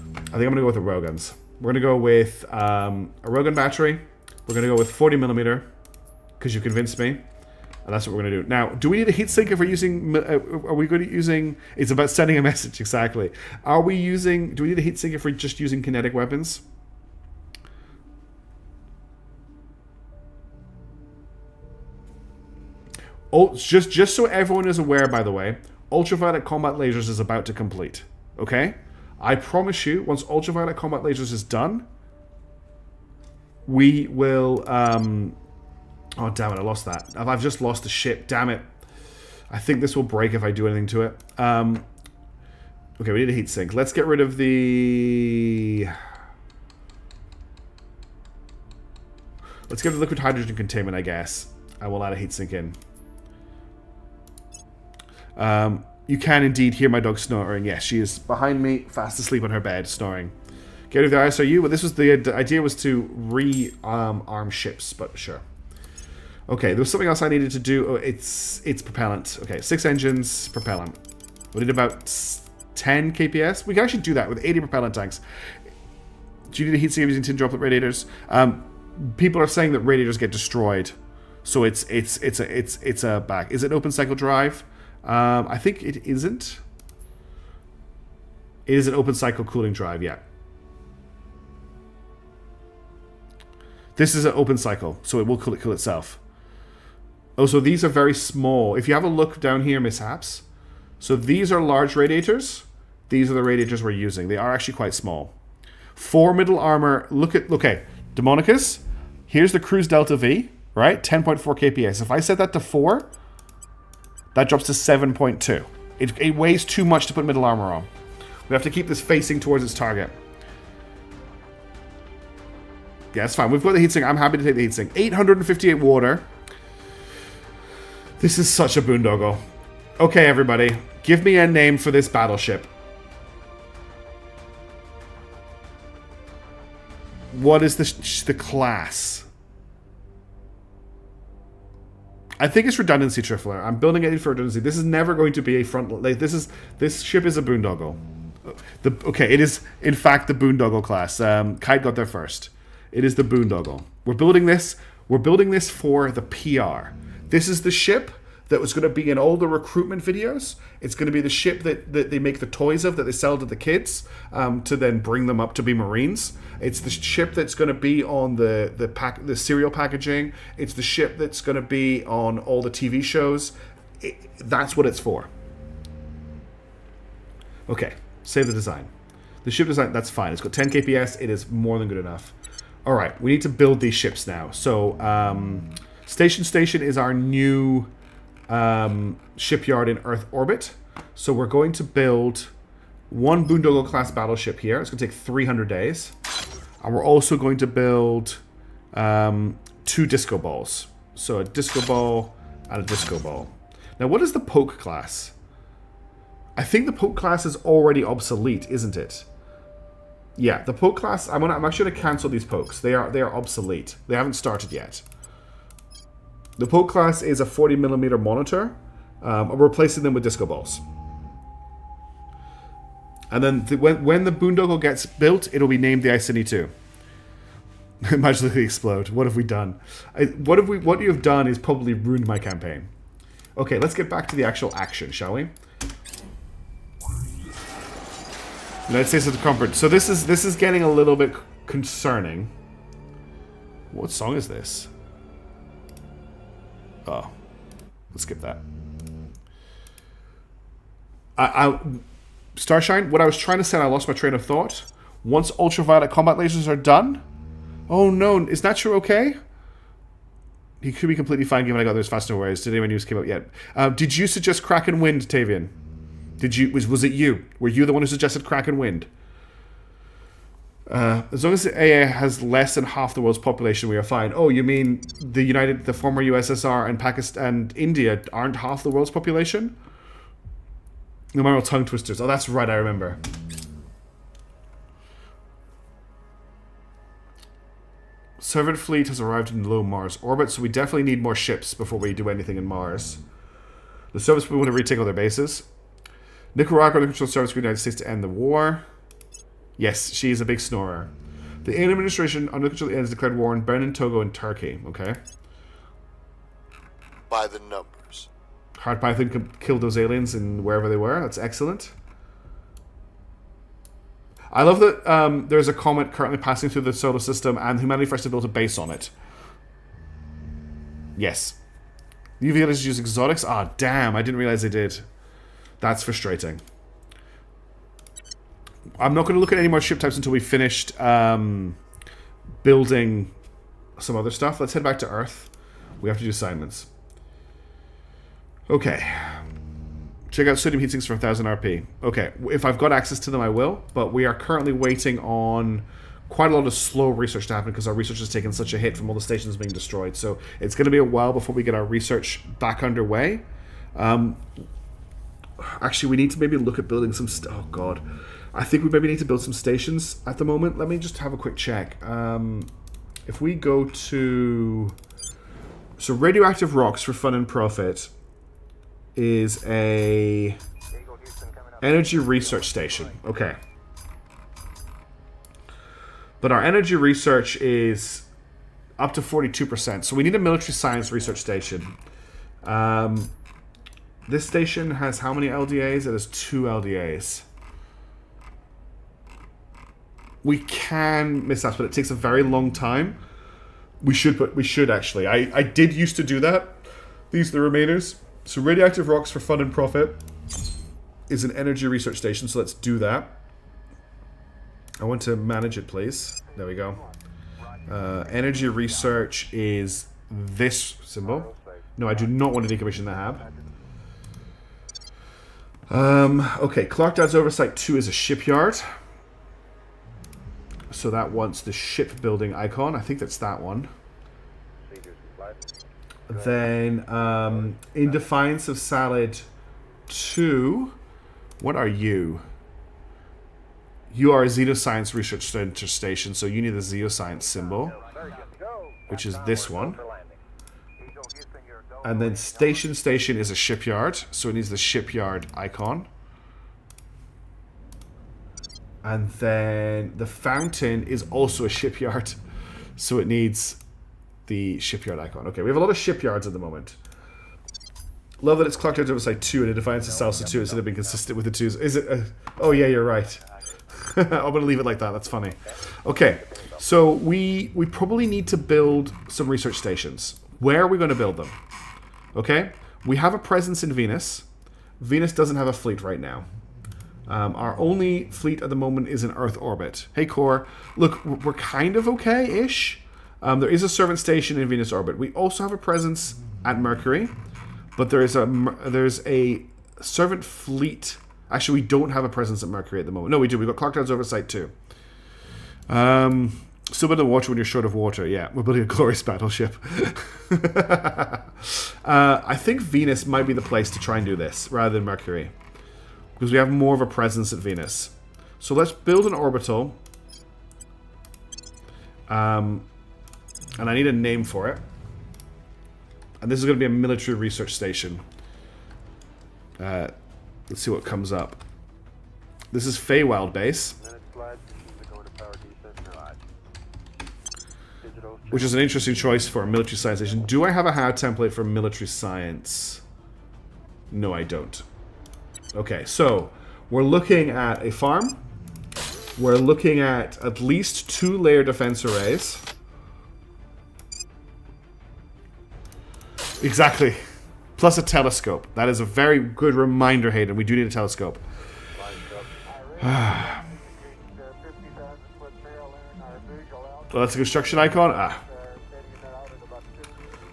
I think I'm going to go with the railguns. We're going to go with a railgun battery. We're going to go with 40mm because you convinced me. And that's what we're going to do. Now, do we need a heatsink if we're using... are we good at using... It's about sending a message, exactly. Are we using... Do we need a heatsink if we're just using kinetic weapons? Oh, just so everyone is aware, by the way, ultraviolet combat lasers is about to complete. Okay? I promise you, once ultraviolet combat lasers is done, we will... Oh, damn it, I lost that. I've just lost the ship, damn it. I think this will break if I do anything to it. Okay, we need a heatsink. Let's get rid of the... Let's get rid of the liquid hydrogen containment, I guess. I will add a heatsink in. You can indeed hear my dog snoring. Yes, she is behind me, fast asleep on her bed, snoring. Get rid of the ISRU. Well, this was the idea was to re-arm ships, but sure. Okay, there was something else I needed to do. Oh, it's propellant. Okay, 6 engines, propellant. We need about 10 kps. We can actually do that with 80 propellant tanks. Do you need a heatsink using tin droplet radiators? People are saying that radiators get destroyed, so it's a back. Is it open cycle drive? I think it isn't. It is an open cycle cooling drive. Yeah. This is an open cycle, so it will cool itself. Oh, so these are very small. If you have a look down here, mishaps. So these are large radiators. These are the radiators we're using. They are actually quite small. 4 middle armor. Okay, Demonicus. Here's the cruise delta V, right? 10.4 kps. If I set that to 4, that drops to 7.2. It weighs too much to put middle armor on. We have to keep this facing towards its target. Yeah, that's fine. We've got the heatsink. I'm happy to take the heatsink. 858 water. This is such a boondoggle. Okay, everybody. Give me a name for this battleship. What is the class? I think it's redundancy, Trifler. I'm building it in for redundancy. This is never going to be a front... Like, this ship is a boondoggle. Okay, it is, in fact, the boondoggle class. Kite got there first. It is the boondoggle. We're building this for the PR. This is the ship that was going to be in all the recruitment videos. It's going to be the ship that they make the toys of, that they sell to the kids, to then bring them up to be Marines. It's the ship that's going to be on the cereal packaging. It's the ship that's going to be on all the TV shows. That's what it's for. Okay, save the design. The ship design, that's fine. It's got 10 kps. It is more than good enough. All right, we need to build these ships now. So Station is our new shipyard in Earth orbit. So we're going to build one Boondoggle-class battleship here. It's going to take 300 days. And we're also going to build 2 disco balls. So a disco ball and a disco ball. Now, what is the Poke class? I think the Poke class is already obsolete, isn't it? Yeah, the Poke class, I'm actually going to cancel these Pokes. They are obsolete. They haven't started yet. The Poke class is a 40mm monitor. We're replacing them with disco balls. And then when the Boondoggle gets built, it'll be named the Iceni 2. Magically explode. What have we done? What you have done is probably ruined my campaign. Okay, let's get back to the actual action, shall we? United States of the Comfort. So this is getting a little bit concerning. What song is this? Oh, let's skip that. Starshine, what I was trying to say, I lost my train of thought. Once ultraviolet combat lasers are done... Oh no, is Nacho okay? He could be completely fine given I got those fast no worries. Did anyone news came out yet? Did you suggest Kraken Wind, Tavian? Was it you? Were you the one who suggested Kraken Wind? As long as the AA has less than half the world's population, we are fine. Oh, you mean the former USSR and Pakistan and India aren't half the world's population? Numeral tongue twisters. Oh, that's right, I remember. Servant fleet has arrived in low Mars orbit, so we definitely need more ships before we do anything in Mars. The service people want to retake all their bases. Nicaragua looking for service for the United States to end the war. Yes, she is a big snorer. The alien administration under control of the aliens declared war on Benin, Togo, and Turkey. Okay. By the numbers. Hard Python killed those aliens in wherever they were. That's excellent. I love that there's a comet currently passing through the solar system and humanity first to build a base on it. Yes. UV aliens use exotics? Ah, damn, I didn't realize they did. That's frustrating. I'm not going to look at any more ship types until we've finished building some other stuff. Let's head back to Earth. We have to do assignments. Okay. Check out sodium heat sinks for 1000 RP. Okay, if I've got access to them, I will. But we are currently waiting on quite a lot of slow research to happen because our research has taken such a hit from all the stations being destroyed. So it's going to be a while before we get our research back underway. Actually, we need to maybe look at building some... oh, God. I think we maybe need to build some stations at the moment. Let me just have a quick check. If we go to... So radioactive rocks for fun and profit is a energy research station. Okay. But our energy research is up to 42%. So we need a military science research station. This station has how many LDAs? It has 2 LDAs. We can miss that, but it takes a very long time. We should actually. I did used to do that. These are the remainers. So radioactive rocks for fun and profit is an energy research station. So let's do that. I want to manage it, please. There we go. Energy research is this symbol. No, I do not want to decommission the hab. Okay, Clark Dad's Oversight 2 is a shipyard. So that wants the shipbuilding icon. I think that's that one. Then, in Defiance of Salad 2, what are you? You are a Xenoscience Research Center station, so you need the Xenoscience symbol, which is this one. And then Station is a shipyard, so it needs the shipyard icon. And then the Fountain is also a shipyard, so it needs the shipyard icon. Okay, we have a lot of shipyards at the moment. Love that it's Clocked Out Oversight 2 and it defines the Salsa 2 instead of being consistent with the 2s. Is it? Oh yeah, you're right. I'm going to leave it like that. That's funny. Okay, so we probably need to build some research stations. Where are we going to build them? Okay, we have a presence in Venus. Venus doesn't have a fleet right now. Our only fleet at the moment is in Earth orbit. Hey, Core. Look, we're kind of okay-ish. There is a servant station in Venus orbit. We also have a presence at Mercury, but there's a servant fleet. Actually, we don't have a presence at Mercury at the moment. No, we do. We've got Clocktown's oversight too. Still building water when you're short of water. Yeah, we're building a glorious battleship. I think Venus might be the place to try and do this rather than Mercury, because we have more of a presence at Venus. So let's build an orbital. And I need a name for it. And this is going to be a military research station. Let's see what comes up. This is Feywild Base, which is an interesting choice for a military science station. Do I have a HAD template for military science? No, I don't. Okay, so we're looking at a farm. We're looking at least 2 layer defense arrays. Exactly. Plus a telescope. That is a very good reminder, Hayden. We do need a telescope. Well, that's a construction icon.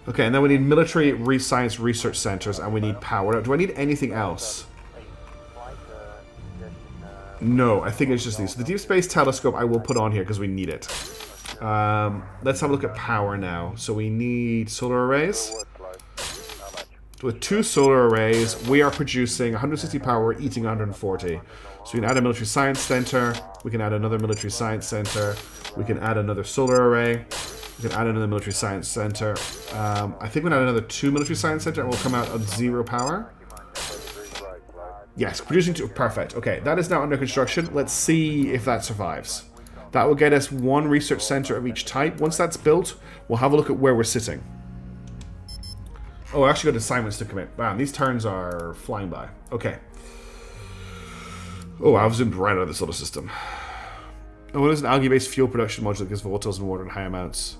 Okay, and then we need military science research centers, and we need power. Do I need anything else? No, I think it's just these. So the Deep Space Telescope I will put on here because we need it. Let's have a look at power now. So we need solar arrays. With 2 solar arrays, we are producing 160 power, we're eating 140. So we can add a military science center, we can add another military science center, we can add another solar array, we can add another military science center. I think we can add another 2 military science center and we'll come out at 0 power. Yes, producing 2, perfect. Okay, that is now under construction. Let's see if that survives. That will get us 1 research center of each type. Once that's built, we'll have a look at where we're sitting. Oh, I actually got assignments to commit. Wow, these turns are flying by. Okay. Oh, I've zoomed right out of the solar system. Oh, what is an algae-based fuel production module that gives volatiles and water in high amounts?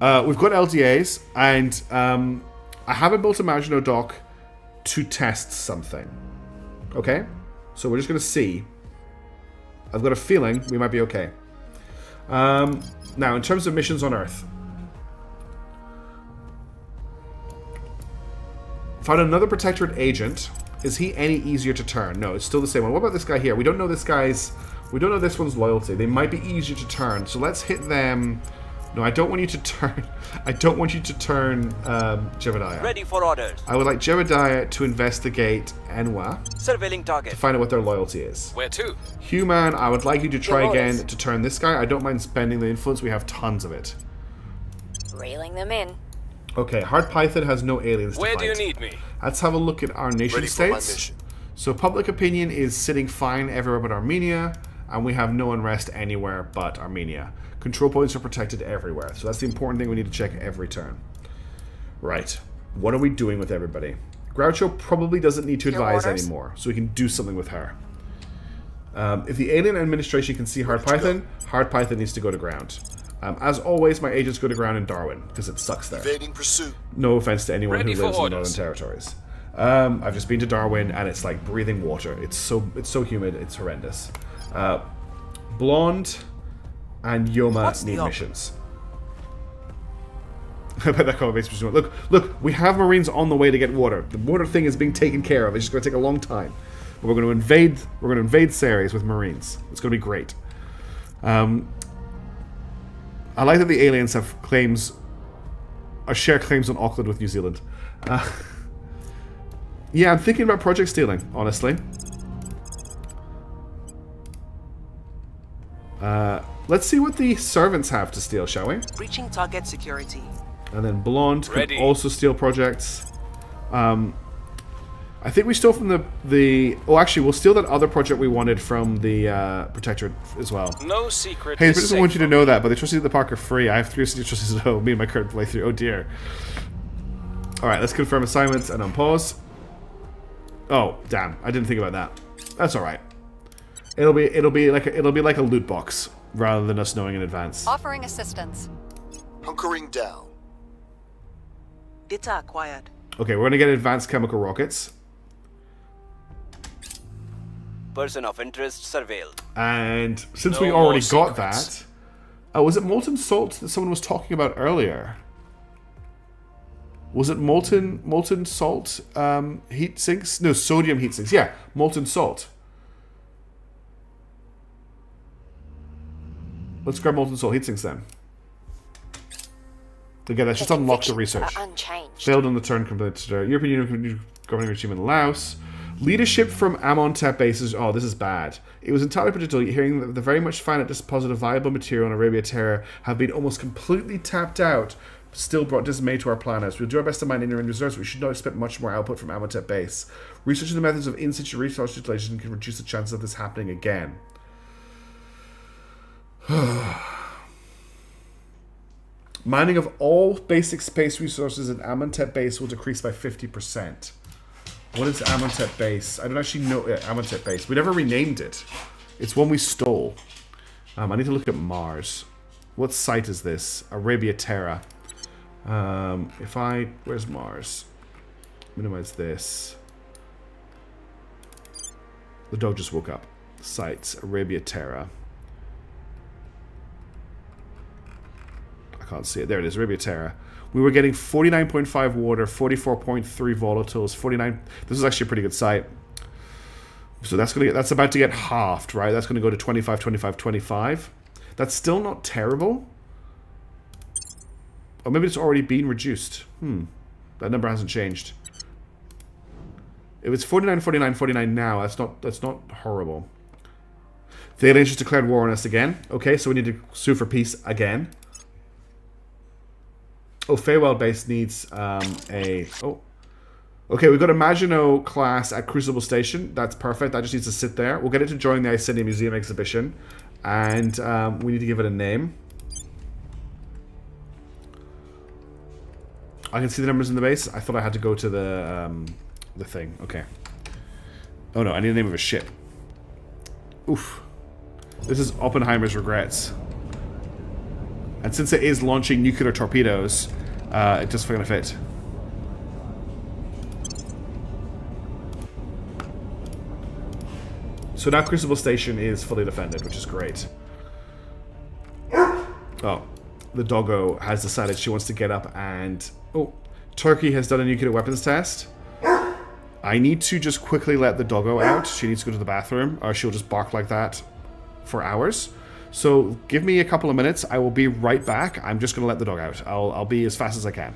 We've got LDAs, and I haven't built a Maginot Dock to test something. Okay? So we're just going to see. I've got a feeling we might be okay. Now, in terms of missions on Earth. Found another Protectorate agent. Is he any easier to turn? No, it's still the same one. What about this guy here? We don't know this guy's... We don't know this one's loyalty. They might be easier to turn. So let's hit them... No, I don't want you to turn... I don't want you to turn Jebediah. Ready for orders. I would like Jebediah to investigate Enwa. Surveilling target. To find out what their loyalty is. Where to? Human, I would like you to try again to turn this guy. I don't mind spending the influence. We have tons of it. Reeling them in. Okay, Hard Python has no aliens to Where fight. do you need me? Let's have a look at our nation Ready for my states. mission. So public opinion is sitting fine everywhere but Armenia, and we have no unrest anywhere but Armenia. Control points are protected everywhere, so that's the important thing we need to check every turn. Right, what are we doing with everybody? Groucho probably doesn't need to advise anymore, so we can do something with her. If the alien administration can see Hard Python needs to go to ground. As always, my agents go to ground in Darwin, because it sucks there. Evading pursuit. No offense to anyone Ready who for lives in the orders. Northern Territories. I've just been to Darwin, and it's like breathing water. It's so humid, it's horrendous. Blonde and Yoma need missions. I bet that comment makes me look, we have Marines on the way to get water. The water thing is being taken care of. It's just going to take a long time. But we're going to invade Ceres with Marines. It's going to be great. I like that the aliens have share claims on Auckland with New Zealand. Yeah, I'm thinking about project stealing, honestly. Let's see what the servants have to steal, shall we? Breaching target security. And then Blonde could Ready. also steal projects. I think we stole from the... Oh, actually, we'll steal that other project we wanted from the Protectorate as well. No secret. Hey, I is just safe want you to from know me. that, but the Trustees of the Park are free. I have 3 city trustees at home, me and my current playthrough. Oh dear. Alright, let's confirm assignments and unpause. Oh, damn. I didn't think about that. That's alright. It'll be like a loot box rather than us knowing in advance. Offering assistance. Hunkering down. Data acquired. Okay, we're gonna get advanced chemical rockets. Person of interest surveilled. And since No we already more got secrets. Oh, was it molten salt that someone was talking about earlier? Was it molten salt heat sinks? No, sodium heat sinks. Yeah, molten salt. Let's grab molten salt heat sinks then. Again, let's just unlock the research. Unchanged. Failed on the turn compared to the European Union governing regime in Laos. Leadership from Amontep bases. Oh, this is bad. It was entirely predictable, hearing that the very much finite deposit of viable material on Arabia Terra have been almost completely tapped out, still brought dismay to our planners. We'll do our best to mine inner reserves, but we should not expect much more output from Amontep base. Researching the methods of in-situ resource utilization can reduce the chances of this happening again. Mining of all basic space resources in Amontep base will decrease by 50%. What is Amontep base? I don't actually know Amontep base. We never renamed it. It's one we stole. I need to look at Mars. What site is this? Arabia Terra. Where's Mars? Minimize this. The dog just woke up. Sites, Arabia Terra. I can't see it. There it is, Arabia Terra. We were getting 49.5 water, 44.3 volatiles, 49. This is actually a pretty good site. So that's about to get halved, right? That's going to go to 25, 25, 25. That's still not terrible. Or maybe it's already been reduced. That number hasn't changed. If it's 49, 49, 49 now, that's not horrible. The aliens just declared war on us again. Okay, so we need to sue for peace again. Oh, Feywild base needs Okay, we've got a Maginot class at Crucible Station. That's perfect. That just needs to sit there. We'll get it to join the Icenium Museum exhibition. And we need to give it a name. I can see the numbers in the base. I thought I had to go to the thing. Okay. Oh no, I need the name of a ship. Oof. This is Oppenheimer's regrets. And since it is launching nuclear torpedoes, it just going to fit. So now Crucible Station is fully defended, which is great. Oh, the doggo has decided she wants to get up and... Oh, Turkey has done a nuclear weapons test. I need to just quickly let the doggo out. She needs to go to the bathroom, or she'll just bark like that for hours. So give me a couple of minutes. I will be right back. I'm just going to let the dog out. I'll be as fast as I can.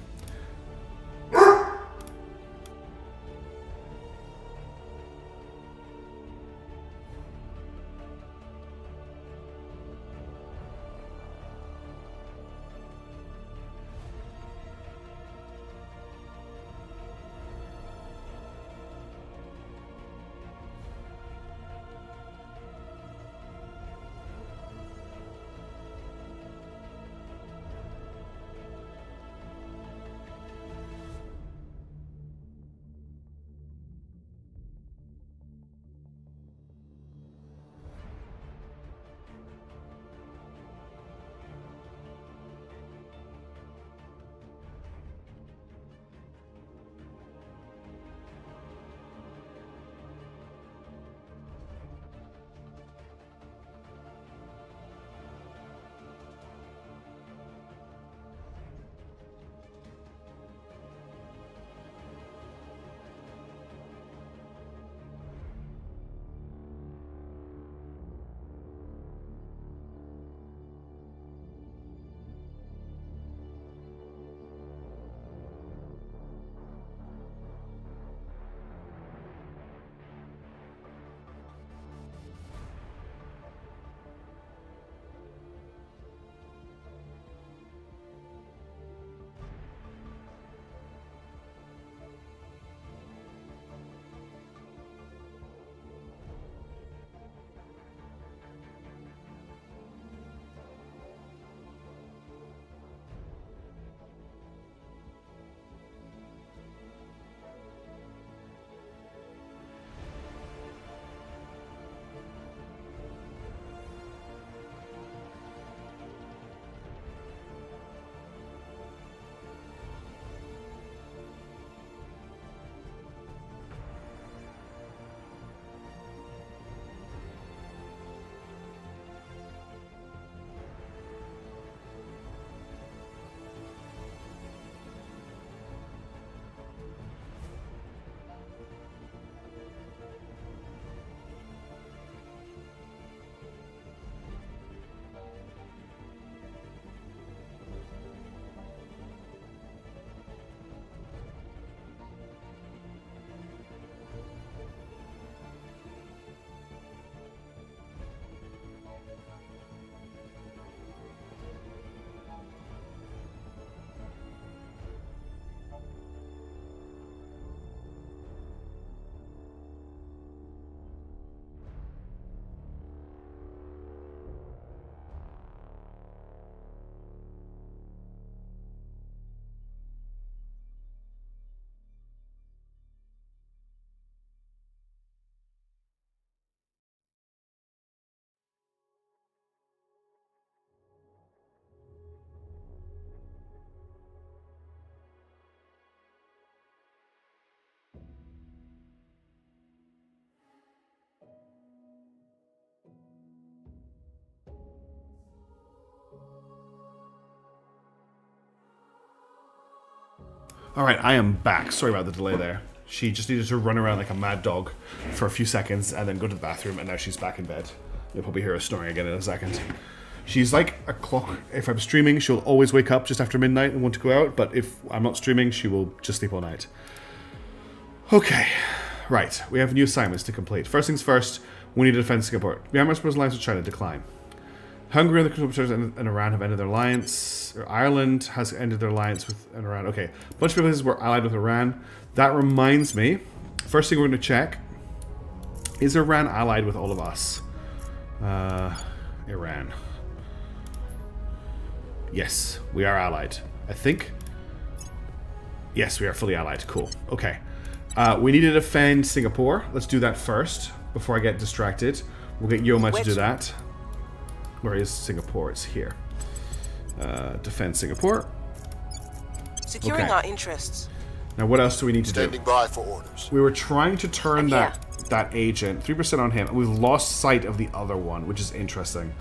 Alright, I am back. Sorry about the delay there. She just needed to run around like a mad dog for a few seconds and then go to the bathroom, and now she's back in bed. You'll probably hear her snoring again in a second. She's like a clock. If I'm streaming, she'll always wake up just after midnight and want to go out, but if I'm not streaming, she will just sleep all night. Okay. Right, we have new assignments to complete. First things first, we need to defend Singapore. Myanmar's proposed alliance with China decline. Hungary and the Conservatives and Iran have ended their alliance. Or Ireland has ended their alliance with Iran. Okay, a bunch of places were allied with Iran. That reminds me, first thing we're going to check, is Iran allied with all of us? Iran. Yes, we are allied. I think. Yes, we are fully allied. Cool. Okay. We need to defend Singapore. Let's do that first, before I get distracted. We'll get Yoma to do that. Where is Singapore? It's here. Defend Singapore. Securing our interests. Now, what else do we need to do? Standing by for orders. We were trying to turn that agent 3% on him, and we've lost sight of the other one, which is interesting.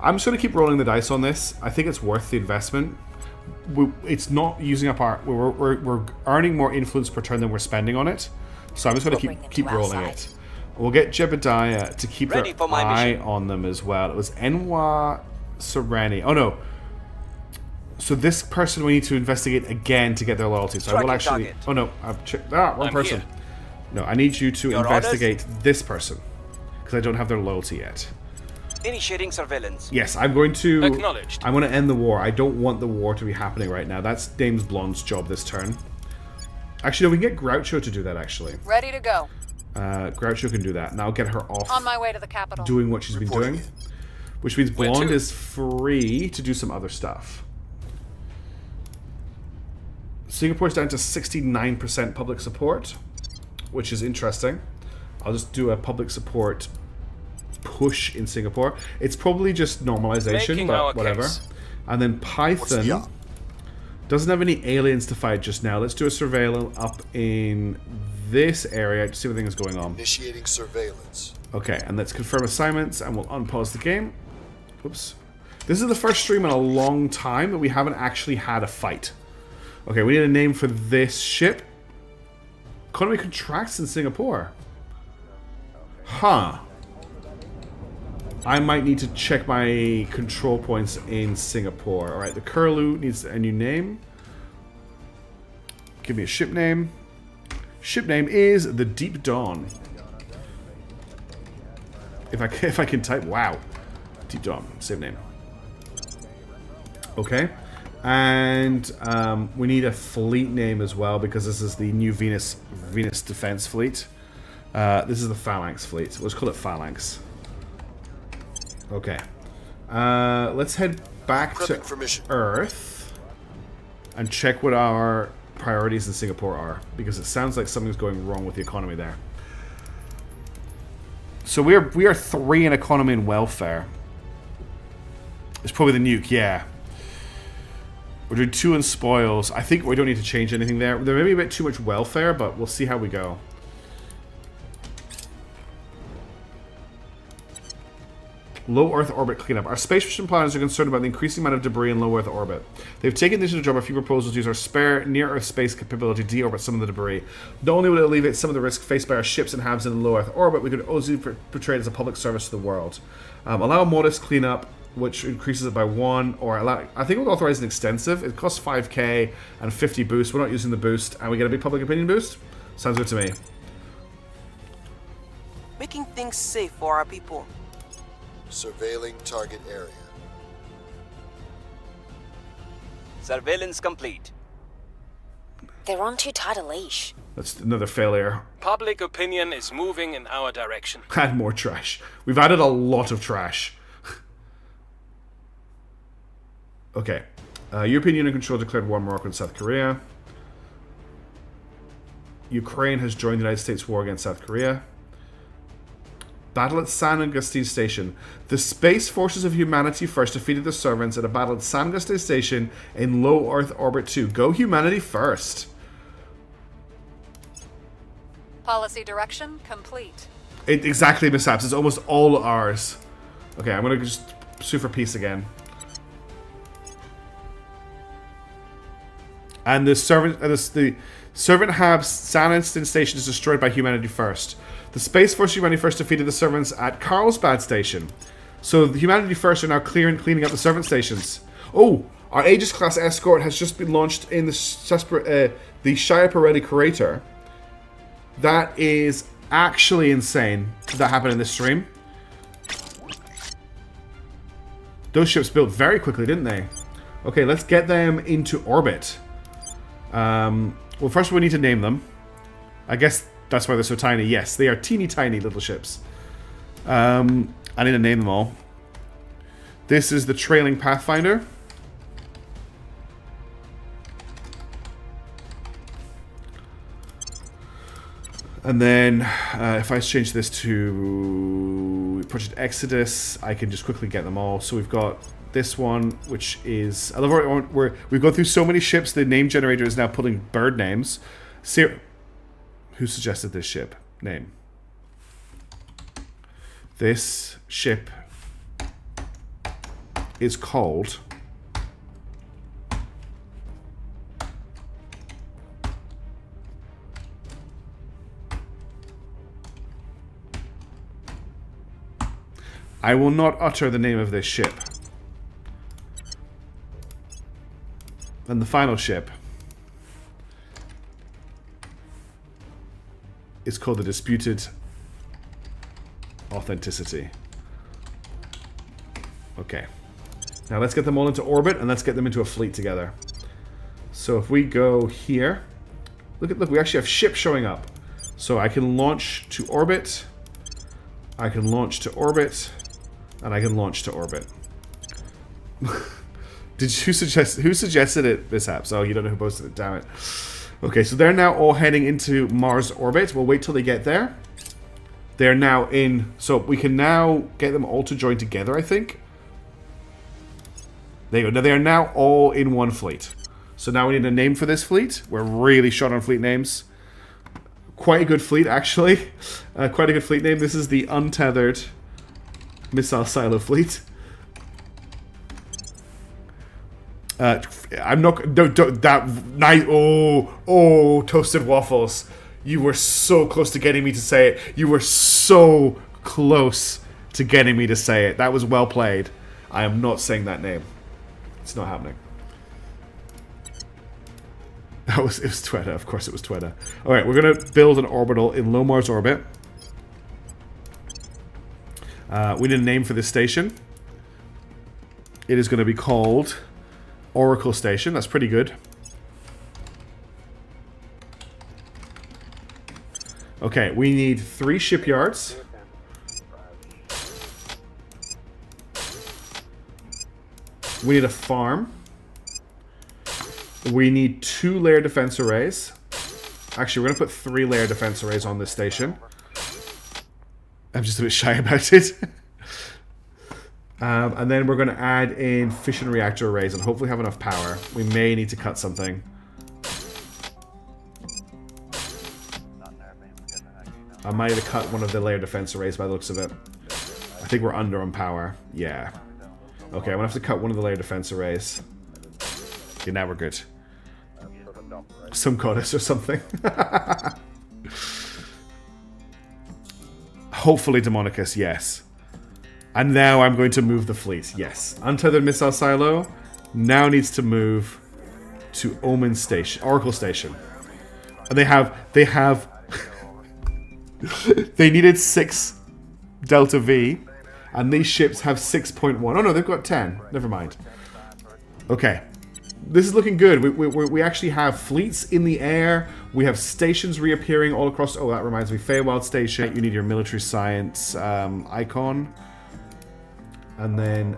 I'm just going to keep rolling the dice on this. I think it's worth the investment. It's not using up our... We're earning more influence per turn than we're spending on it. So I'm just going to keep rolling it. We'll get Jebediah to keep their eye on them as well. It was Enwa Sereni. Oh, no. So this person we need to investigate again to get their loyalty. So I will actually... Oh, no. I've checked... wrong person. Here. No, I need you to investigate this person. Because I don't have their loyalty yet. Initiating surveillance. Yes, I'm going to... Acknowledged. I want to end the war. I don't want the war to be happening right now. That's James Blonde's job this turn. Actually, no, we can get Groucho to do that, actually. Ready to go. Groucho can do that. And I'll get her off On my way to the capital. doing what she's been doing. Which means Where Blonde to? is free to do some other stuff. Singapore's down to 69% public support, which is interesting. I'll just do a public support push in Singapore. It's probably just normalization, Making our but whatever. case. And then Python Yeah. doesn't have any aliens to fight just now. Let's do a surveillance up in this area to see what things going on. Initiating surveillance. Okay, and let's confirm assignments, and we'll unpause the game. Oops. This is the first stream in a long time that we haven't actually had a fight. Okay, we need a name for this ship. Economy contracts in Singapore. Huh. I might need to check my control points in Singapore. Alright, the Curlew needs a new name. Give me a ship name. Ship name is the Deep Dawn. If I can type, wow. Deep Dawn, save name. Okay. And we need a fleet name as well, because this is the new Venus Defense Fleet. This is the Phalanx Fleet. Let's call it Phalanx. Okay. Let's head back to Earth and check what our priorities in Singapore are, because it sounds like something's going wrong with the economy there. So we are 3 in economy and welfare. It's probably the nuke, yeah. We're doing 2 in spoils. I think we don't need to change anything there. There may be a bit too much welfare, but we'll see how we go. Low Earth orbit cleanup. Our space mission planners are concerned about the increasing amount of debris in low Earth orbit. They've taken this into job a few proposals to use our spare near-Earth space capability to deorbit some of the debris. Not only will it alleviate some of the risk faced by our ships and halves in low Earth orbit, we could also portray it as a public service to the world. Allow a modest cleanup, which increases it by 1, or allow... I think we'll authorize an extensive. It costs 5k and 50 boost. We're not using the boost, and we get a big public opinion boost. Sounds good to me. Making things safe for our people. Surveilling target area. Surveillance complete. They're on too tight a leash. That's another failure. Public opinion is moving in our direction. Add more trash. We've added a lot of trash. Okay. European Union control declared war on Morocco and South Korea. Ukraine has joined the United States war against South Korea. Battle at San Agustin Station. The Space Forces of Humanity first defeated the Servants at a battle at San Agustin Station in low Earth orbit 2. Go Humanity first. Policy direction complete. Exactly, mishaps. It's almost all ours. Okay, I'm going to just sue for peace again. And the Servant Hab's Sandston Station is destroyed by Humanity First. The Space Force Humanity First defeated the Servants at Carlsbad Station. So the Humanity First are now cleaning up the Servant Stations. Oh, our Aegis-class escort has just been launched in the Schiaparelli Crater. That is actually insane that happened in this stream. Those ships built very quickly, didn't they? Okay, let's get them into orbit. Well, first we need to name them. I guess that's why they're so tiny. Yes, they are teeny tiny little ships. I need to name them all. This is the Trailing Pathfinder. And then, if I change this to Project Exodus, I can just quickly get them all. So we've got this one, which is... I love we've gone through so many ships, the name generator is now pulling bird names. Who suggested this ship name? This ship is called... I will not utter the name of this ship. And the final ship is called the Disputed Authenticity. Okay. Now let's get them all into orbit and let's get them into a fleet together. So if we go here, look, we actually have ships showing up. So I can launch to orbit. I can launch to orbit. And I can launch to orbit. Who suggested it, Mishaps? Oh, you don't know who posted it, damn it. Okay, so they're now all heading into Mars orbit. We'll wait till they get there. They're now in... So we can now get them all to join together, I think. There you go. Now they are now all in one fleet. So now we need a name for this fleet. We're really short on fleet names. Quite a good fleet, actually. Quite a good fleet name. This is the Untethered Missile Silo Fleet. I'm not... Don't that... Nice... Oh, Toasted Waffles. You were so close to getting me to say it. You were so close to getting me to say it. That was well played. I am not saying that name. It's not happening. It was Twitter. Of course it was Twitter. Alright, we're going to build an orbital in low Mars orbit. We need a name for this station. It is going to be called Oracle Station. That's pretty good. Okay, we need 3 shipyards. We need a farm. We need 2 layer defense arrays. Actually, we're going to put 3 layer defense arrays on this station. I'm just a bit shy about it. And then we're going to add in fission reactor arrays and hopefully have enough power. We may need to cut something. I might have to cut one of the layer defense arrays by the looks of it. I think we're under on power. Yeah. Okay, I'm going to have to cut one of the layer defense arrays. Okay, now we're good. Some goddess or something. Hopefully Demonicus, yes. And now I'm going to move the fleet, yes. Untethered Missile Silo now needs to move to Omen Station, Oracle Station. And they have they needed 6 Delta V, and these ships have 6.1. Oh no, they've got 10. Never mind. Okay. This is looking good. We actually have fleets in the air. We have stations reappearing all across... Oh, that reminds me. Feywild Station. You need your military science icon. And then...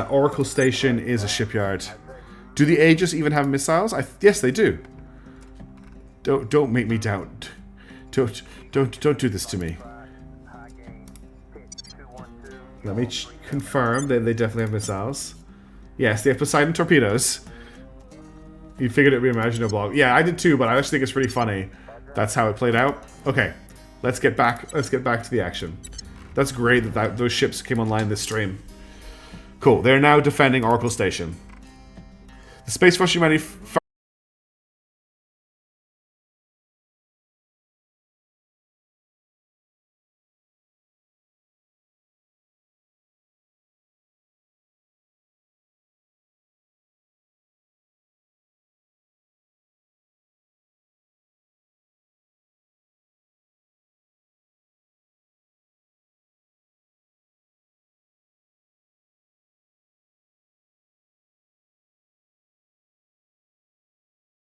Oracle Station is a shipyard. Do the Aegis even have missiles? Yes, they do. Don't make me doubt. Don't do this to me. Let me confirm that they definitely have missiles. Yes, they have Poseidon torpedoes. You figured it would be a Imagino blog. Yeah, I did too, but I actually think it's pretty funny. That's how it played out. Okay, let's get back to the action. That's great that those ships came online this stream. Cool, they're now defending Oracle Station. The Space Force Humanity